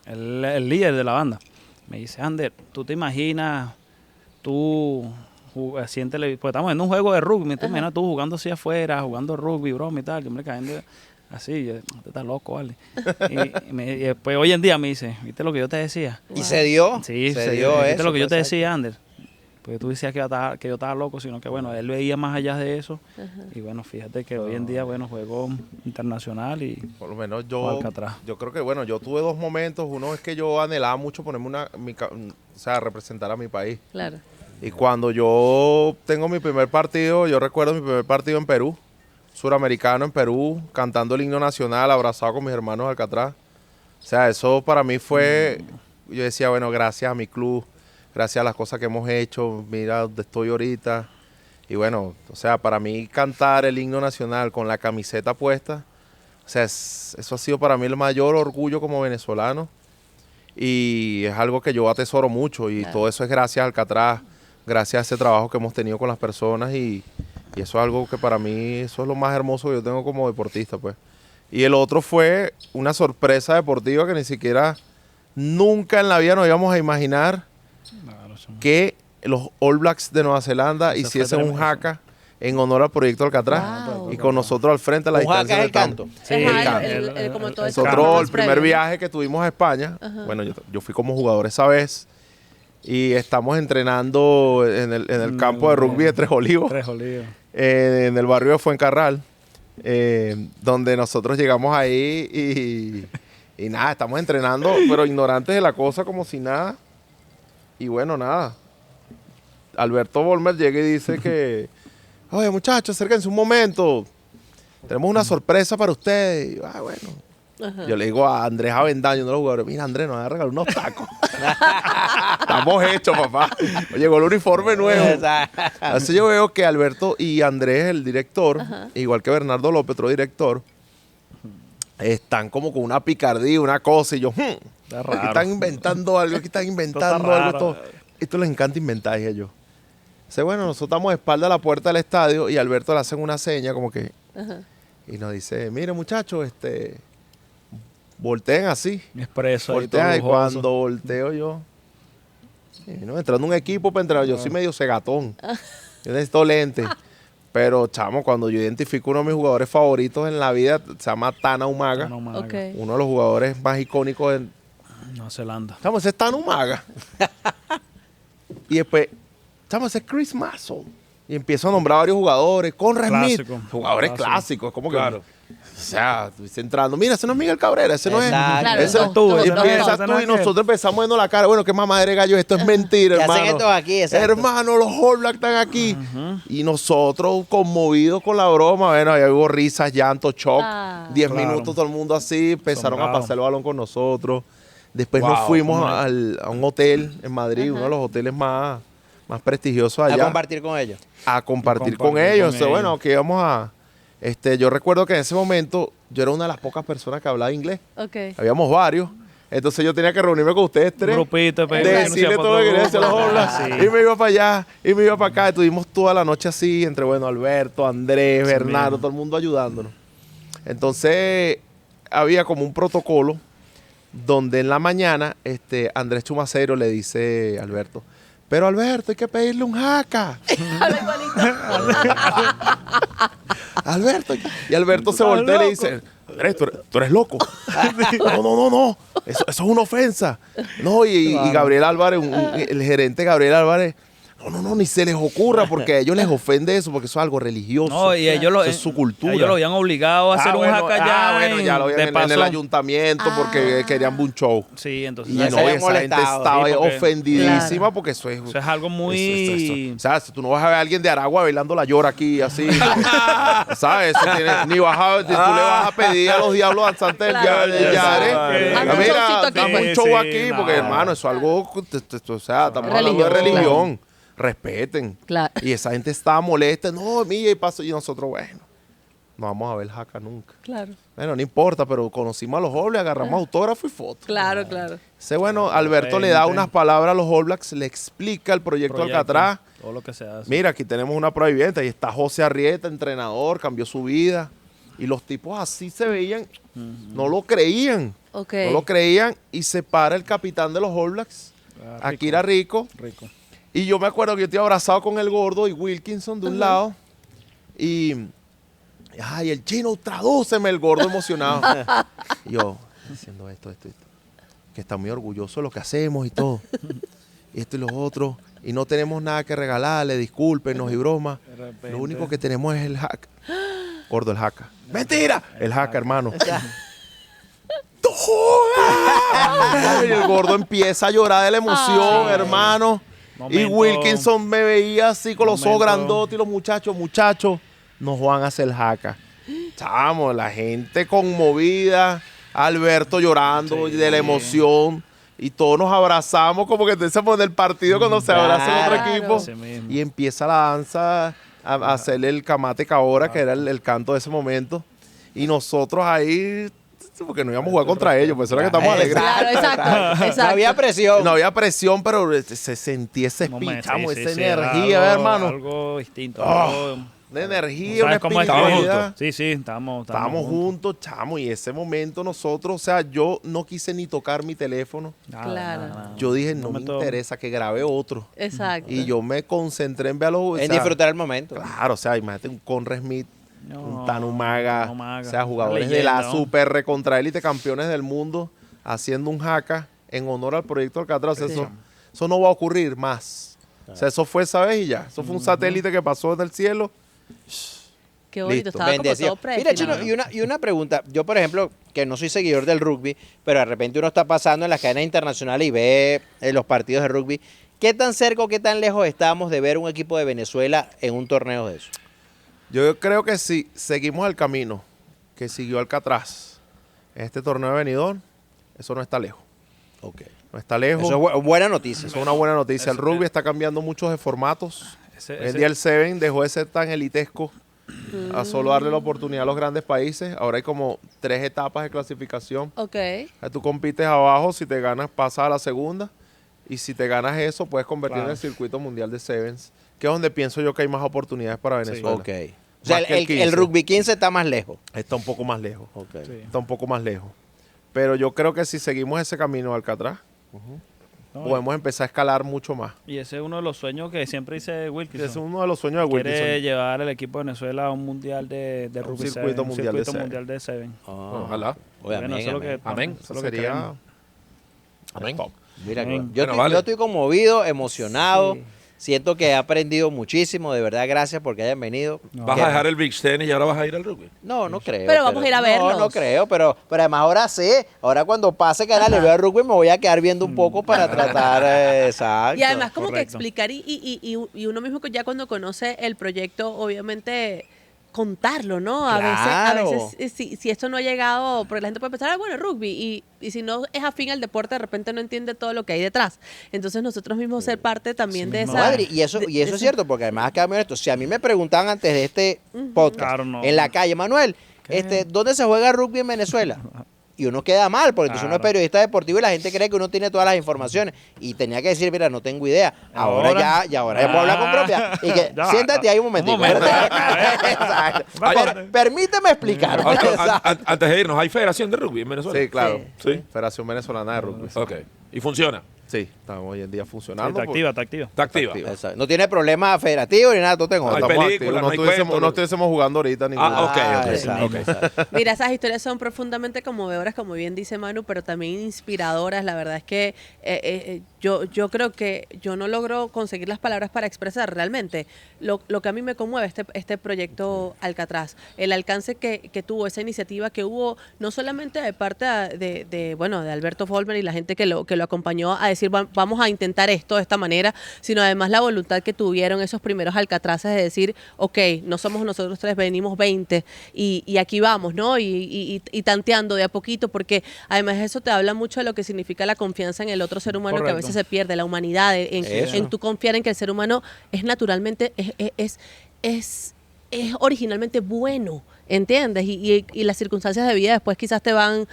el líder de la banda, me dice, Ander, ¿tú te imaginas tú así en televisión? Porque estamos en un juego de rugby, ¿te imaginas tú jugando así afuera, jugando rugby, broma y tal, yo me cayendo así, yo, te estás loco, ¿vale? Y después hoy en día me dice, ¿viste lo que yo te decía? ¿Y se dio? Sí, se dio ¿viste eso. lo que yo te pues, decía, Ander? Porque tú decías que yo estaba loco, sino que bueno, él veía más allá de eso. Y bueno, fíjate que hoy en día, bueno, juego internacional y Por lo menos Alcatraz. yo creo que, bueno, yo tuve dos momentos. Uno es que yo anhelaba mucho ponerme o sea, representar a mi país. Claro. Y cuando yo tengo mi primer partido, yo recuerdo mi primer partido en Perú, suramericano en Perú, cantando el himno nacional, abrazado con mis hermanos de Alcatraz. O sea, eso para mí fue, yo decía, bueno, gracias a mi club, gracias a las cosas que hemos hecho, mira dónde estoy ahorita. Y bueno, o sea, para mí cantar el himno nacional con la camiseta puesta, o sea, eso ha sido para mí el mayor orgullo como venezolano. Y es algo que yo atesoro mucho y todo eso es gracias a Alcatraz, gracias a ese trabajo que hemos tenido con las personas y eso es algo que para mí, eso es lo más hermoso que yo tengo como deportista, pues. Y el otro fue una sorpresa deportiva que ni siquiera, nunca en la vida nos íbamos a imaginar que los All Blacks de Nueva Zelanda Eso fue hiciesen un tremendo. haka en honor al proyecto Alcatraz Wow. y con nosotros al frente a la Un haka distancia es del el canto. Sí, Ajá, el- como todo el ese nosotros, campo el primer previo. viaje que tuvimos a España, bueno, yo fui como jugador esa vez y estamos entrenando en el campo de rugby de Tres Olivos, Tres Olivos. en el barrio de Fuencarral, donde nosotros llegamos ahí y nada, estamos entrenando, pero ignorantes de la cosa como si nada. Y bueno, nada. Alberto Volmer llega y dice que, oye muchachos, acérquense un momento, tenemos una sorpresa para ustedes. Y yo, bueno. Ajá. Yo le digo a Andrés Avendaño, uno de los jugadores, mira Andrés, nos va a regalar unos tacos. Estamos hechos, papá. Llegó el uniforme nuevo. Así yo veo que Alberto y Andrés, el director, igual que Bernardo López, otro director, están como con una picardía, una cosa. Y yo, Está raro. aquí están inventando algo, aquí están inventando Está algo. raro. Esto les encanta inventar, dije yo. O Entonces, bueno, nosotros estamos de espalda a la puerta del estadio y a Alberto le hacen una seña como que... Ajá. Y nos dice, mire muchachos, volteen así. Expreso ahí, todo Voltea, y lujoso. cuando volteo yo, no, entrando un equipo para entrar, yo soy medio cegatón. Yo necesito lentes. Pero, chamo, cuando yo identifico uno de mis jugadores favoritos en la vida, se llama Tana Umaga. No, maga. Ok. Uno de los jugadores más icónicos de... Nueva Zelanda. Chamo, ese es Tana Umaga. Y después, chamo, ese es Chris Mason. Y empiezo a nombrar varios jugadores. Conrad Smith. Clásico. Jugadores Clásico. clásicos. Como que... Claro. O sea, estoy entrando. Mira, ese no es Miguel Cabrera, ese no es... Exacto. Claro, Ese dos, es tú. dos, Y dos, empiezas dos. tú y nosotros empezamos viendo la cara. Bueno, qué mamadera de gallo, esto es mentira, ¿Qué hermano. hacen estos aquí? Exacto. Hermano, los All Blacks están aquí. Y nosotros conmovidos con la broma. Bueno, ahí hubo risas, llanto, shock. Ah. 10 Claro. minutos todo el mundo así. Empezaron a Asombrado. pasar el balón con nosotros. Después Wow, nos fuimos ¿cómo a un hotel en Madrid, uno de los hoteles más prestigiosos allá. A compartir con ellos. A compartir con compartir ellos. con Entonces, bueno, ellos. que íbamos a... yo recuerdo que en ese momento yo era una de las pocas personas que hablaba inglés. Ok. Habíamos varios. Entonces yo tenía que reunirme con ustedes tres. Grupito, pero Decirle todo lo que quería decir a los All Blacks. Sí. Y me iba para allá, y me iba para acá. Estuvimos toda la noche así, entre, bueno, Alberto, Andrés, Bernardo, mismo. todo el mundo ayudándonos. Entonces, había como un protocolo donde en la mañana Andrés Chumacero le dice a Alberto, pero Alberto, hay que pedirle un jaca. Habla igualito. Alberto. Y Alberto se voltea y le dice, Andrés, tú eres loco. No. Eso es una ofensa. No, y Gabriel Álvarez, el gerente Gabriel Álvarez, no, ni se les ocurra porque a ellos les ofende eso, porque eso es algo religioso. No, y ellos Eso es su cultura. Ellos lo habían obligado a hacer un jaca ya. ya lo habían de en el paso. ayuntamiento porque querían un show. Sí, entonces. Y ya no, se habían esa gente molestado. estaba Sí, porque- ofendidísima Claro. porque eso es... Eso es algo muy. O sea, si tú no vas a ver a alguien de Aragua bailando la llora aquí, así. ¿Sabes? Eso ni vas a, tú le vas a pedir a los diablos danzantes del Claro. Yare. Exacto. Hazme un Mira, showcito aquí, dame un pues. show Sí, aquí, porque no. hermano, eso es algo, o sea, estamos hablando de Religión, religión. Respeten. Claro. Y esa gente estaba molesta. No, mira, y pasó. Y nosotros, bueno, no vamos a ver jaca nunca. Claro. Bueno, no importa, pero conocimos a los All Blacks, agarramos autógrafo y foto. Claro. Ese, bueno, Alberto le da unas palabras a los All Blacks, le explica el proyecto Alcatraz. Todo lo que se hace. Mira, aquí tenemos una prueba viviente. Ahí está José Arrieta, entrenador, cambió su vida. Y los tipos así se veían, no lo creían. Ok. No lo creían. Y se para el capitán de los All Blacks, Ah, Akira Rico. Rico. Y yo me acuerdo que yo estoy abrazado con el gordo y Wilkinson de un lado. Y, ay, el chino, tradúceme, el gordo emocionado. Y yo, diciendo esto. Que está muy orgulloso de lo que hacemos y todo. Y esto y lo otro. Y no tenemos nada que regalarle, discúlpenos y broma. De repente. Lo único que tenemos es el hack. Gordo, el hacker. ¡Mentira! El hacker, hermano. ¡Tú jodas! Y el gordo empieza a llorar de la emoción, Ay. hermano. Y Momento- Wilkinson me veía así con los ojos momento- grandotes y los muchachos, nos van a hacer jaca. Chamo, la gente conmovida, Alberto llorando Sí. de la emoción. Y todos nos abrazamos como que estamos en el partido cuando se abraza el otro Claro. equipo. Así mismo. Y empieza la danza a hacerle el camate cabora, que era el canto de ese momento. Y nosotros ahí, porque no íbamos a jugar contra ellos, pues eso era que estamos alegres. Claro, exacto. No había presión. No había presión, pero se sentía ese Momento, speed, chamo, sí, esa sí, energía, algo- hermano. Algo distinto. Ah, algo- De energía, ¿Sabes una cómo es? espiritualidad. Sí, estábamos Estábamos juntos, chamo, y ese momento nosotros, o sea, yo no quise ni tocar mi teléfono. Nada, Claro. nada. Yo dije, no me Momento- interesa que grabe otro. Exacto. Y yo me concentré en ver a los... o En sea, disfrutar el momento. Claro, o sea, imagínate un Conrad Smith, No, un Tanu Maga, no, Maga. o sea, jugadores Una de la leyenda, ¿no? super recontra élite, campeones del mundo, haciendo un jaca en honor al proyecto Alcatraz. Sí. Eso no va a ocurrir más. O sea, eso fue esa vez y ya. Eso fue un satélite que pasó en el cielo. Qué bonito. Listo. Estaba como Bendecido. todo Mira, Chino, predestinado. y una pregunta. Yo, por ejemplo, que no soy seguidor del rugby, pero de repente uno está pasando en las cadenas internacionales y ve los partidos de rugby. ¿Qué tan cerca o qué tan lejos estamos de ver un equipo de Venezuela en un torneo de eso? Yo creo que si seguimos el camino que siguió Alcatraz en este torneo de Benidorm, eso no está lejos. Ok. No está lejos. Eso es buena noticia. Eso es una buena noticia. El Eso- rugby está cambiando muchos de formatos. Ese- Hoy en ese- día el Seven dejó de ser tan elitesco a solo darle la oportunidad a los grandes países. Ahora hay como 3 etapas de clasificación. Ok. Tú compites abajo, si te ganas pasas a la segunda y si te ganas eso puedes convertir en Claro. el circuito mundial de Sevens. que es donde pienso yo que hay más oportunidades para Venezuela. Ok. O sea, Más que el el 15. rugby 15 está más lejos. Está un poco más lejos. Ok. Sí. Está un poco más lejos. Pero yo creo que si seguimos ese camino de Alcatraz, No, podemos empezar a escalar mucho más. y ese es uno de los sueños que siempre dice Wilkinson. Ese es uno de los sueños de Quiere Wilkinson. llevar el equipo de Venezuela a un mundial de Un rugby circuito seven, mundial de circuito seven. mundial de Seven. Ojalá. Oye, Bueno, amén, eso es lo amén. que- Amén. eso es Eso lo que sería... queremos. Amén. Mira, Amén. yo, Bueno, estoy, vale. yo estoy conmovido, emocionado. Sí. Siento que he aprendido muchísimo. De verdad, gracias porque hayan venido. No. ¿Vas Que- a dejar el beach tenis y ahora vas a ir al rugby? No, no creo. Pero vamos a ir a verlos. No, no creo, pero además ahora sé. Ahora cuando pase Canal y vea rugby me voy a quedar viendo un poco para tratar. Exacto. Y además como que correcto. explicar y uno mismo que ya cuando conoce el proyecto, obviamente contarlo, ¿no? A Claro. veces si esto no ha llegado, porque la gente puede pensar, ah, bueno, rugby, y si no es afín al deporte, de repente no entiende todo lo que hay detrás. Entonces nosotros mismos ser parte también Sí de mismo. esa... No, Adri, y eso, de- y eso de es cierto, porque además acá honesto, si a mí me preguntaban antes de este podcast, Claro, no. en la calle, Manuel, ¿dónde se juega rugby en Venezuela? Y uno queda mal, porque entonces uno es Claro. periodista deportivo y la gente cree que uno tiene todas las informaciones. Y tenía que decir, mira, no tengo idea. Ahora ya puedo hablar con propiedad. Y que Ya, siéntate ahí un momentico. momento. Exacto. Permíteme explicar. Antes de irnos, ¿hay federación de rugby en Venezuela? Sí, claro. Sí. Sí. Federación Venezolana de Rugby. Ok. ¿Y funciona? Sí, estamos hoy en día Sí, funcionando. está activa, está activa. ¿Está activa? activa. Exacto. No tiene problema federativo ni nada, tú tengo. No hay Estamos película, activos. no hay estuviésemos- cuento, no estuviésemos jugando ahorita ninguna. Ah, ok, ok. exacto, ok. exacto. Mira, esas historias son profundamente conmovedoras, como bien dice Manu, pero también inspiradoras. La verdad es que yo creo que yo no logro conseguir las palabras para expresar realmente lo que a mí me conmueve este proyecto Alcatraz. El alcance que tuvo esa iniciativa, que hubo no solamente de parte de Alberto Folmer y la gente que lo acompañó a decir vamos a intentar esto de esta manera, sino además la voluntad que tuvieron esos primeros Alcatraces de decir, ok, no somos nosotros tres, venimos 20 y aquí vamos, ¿no? Y tanteando de a poquito, porque además eso te habla mucho de lo que significa la confianza en el otro ser humano, que a Correcto. veces se pierde, la humanidad, Eso. en tu confiar en que el ser humano es naturalmente, es originalmente bueno, ¿entiendes? Y las circunstancias de vida después quizás te van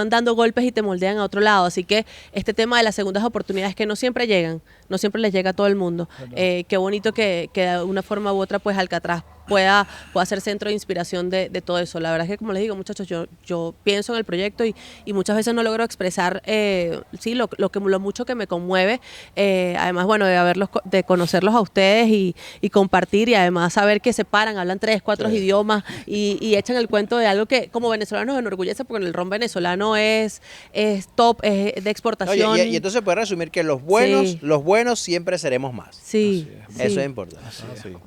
dando golpes y te moldean a otro lado. Así que este tema de las segundas oportunidades que no siempre llegan, no siempre les llega a todo el mundo. Qué bonito que de una forma u otra pues Alcatraz pueda ser centro de inspiración de todo eso. La verdad es que, como les digo, muchachos, yo pienso en el proyecto y muchas veces no logro expresar lo mucho que me conmueve. Además, bueno, de conocerlos a ustedes y compartir, y además saber que se paran, hablan 3, 4 idiomas y echan el cuento de algo que como venezolanos nos enorgullece, porque el ron venezolano es top, es de exportación. Oye, y entonces puede resumir que los buenos, Sí. los buenos siempre seremos más. Sí, sí. Eso es importante. Sí.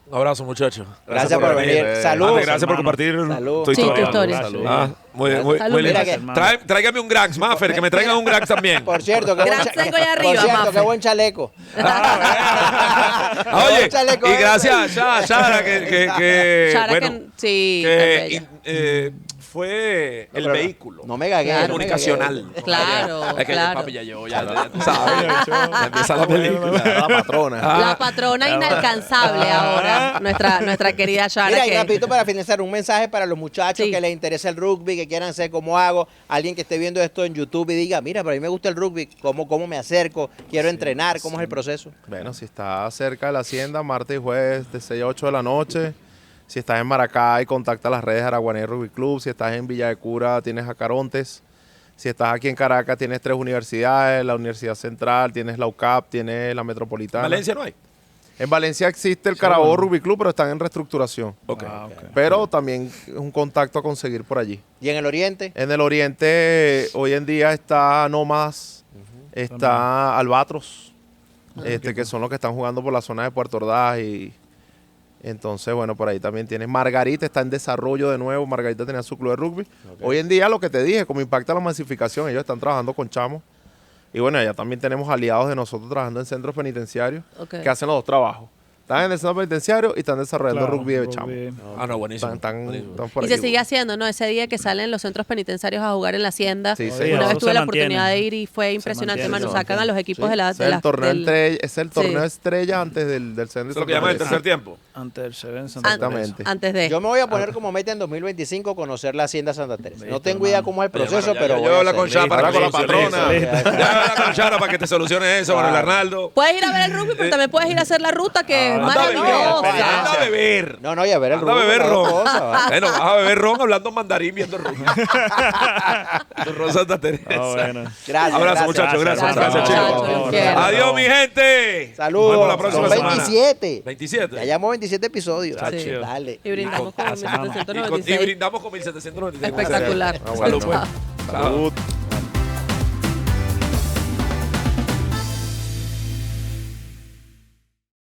Un abrazo, muchachos. Gracias por venir. venir. Saludos. Vale, gracias por hermano. compartir Salud. tu Sí, historia. tu historia. Salud. Ah, muy lindo. Salud. Mira que- Tráigame un Grax, Maffer, que me traigan un Grax también. Por cierto, qué Gran seco allá arriba, por cierto, Mafe. qué buen chaleco. Oye, Chaleco, y gracias a Shara, que Shara, bueno, que- sí, que, es bella. fue el pero vehículo. No me gagué. Claro. Comunicacional. Claro, Es que claro. papi ya llegó, ya tú sabes. Ya empieza la película. La patrona. La patrona inalcanzable ahora, nuestra querida Shara. Mira, y que- rapidito para finalizar, un mensaje para los muchachos Sí. que les interesa el rugby, que quieran ser como hago, alguien que esté viendo esto en YouTube y diga, mira, pero a mí me gusta el rugby, ¿cómo me acerco? Quiero entrenar, ¿cómo es el proceso? Bueno, si estás cerca de la hacienda, martes y jueves de 6 a 8 de la noche. Si estás en Maracay, contacta las redes de Araguané Rugby Club. Si estás en Villa de Cura, tienes a Carontes. Si estás aquí en Caracas, tienes 3 universidades, la Universidad Central, tienes la UCAP, tienes la Metropolitana. Valencia no hay. En Valencia existe el Carabobo Rugby Club, pero están en reestructuración. Ok. Ah, ok. Pero también es un contacto a conseguir por allí. ¿Y en el oriente? En el oriente, hoy en día está Nómadas, está Albatros, que son los que están jugando por la zona de Puerto Ordaz. Y entonces, bueno, por ahí también tienes Margarita, está en desarrollo de nuevo. Margarita tenía su club de rugby. Hoy en día, lo que te dije, como impacta la masificación, ellos están trabajando con chamos. Y bueno, allá también tenemos aliados de nosotros trabajando en centros penitenciarios Ok. que hacen los dos trabajos. Están en el centro penitenciario y están desarrollando Claro, rugby de chamos. Ah, no, buenísimo. Están buenísimo. por Y allí. se sigue haciendo, ¿no? Ese día que salen los centros penitenciarios a jugar en la hacienda. Sí, Sí, señor. Una vez eso tuve se la mantiene. oportunidad de ir y fue impresionante, mantiene, mano. se Sacan a los equipos Sí. de la... Es el torneo, es el torneo Sí. estrella antes del centro. Eso es lo que llaman el tercer tiempo. Ante el Seven Exactamente. Antes de... Yo me voy a poner como meta en 2025 conocer la hacienda Santa Teresa. No Listo, tengo idea hermano. cómo es el Oye, proceso, hermano, pero yo voy a hablo con hacerlo. Shara para Ahora que con la te solucione patrona. eso. Ya habla con Shara para que te solucione eso, con el Arnaldo. Puedes ir a ver el rugby, pero también puedes ir a hacer la ruta, que maravillosa. Anda a beber. No, y a ver el Anda a rugby. beber las dos ron. cosas, ¿vale? Bueno, vas a beber ron hablando mandarín viendo rugby. Tu ron Santa Teresa. Ah, bueno. Gracias. Abrazo, muchachos. Gracias, Gracias, chicos. muchachos, los quiero. Adiós, mi gente. Nos Saludos. vemos la próxima Son semana. 27. 27. Ya llevamos 27 episodios. Sí. Dale. Y brindamos con la semana. Y 1796. brindamos con 1796. Espectacular. Salud, pues. Chao. Salud.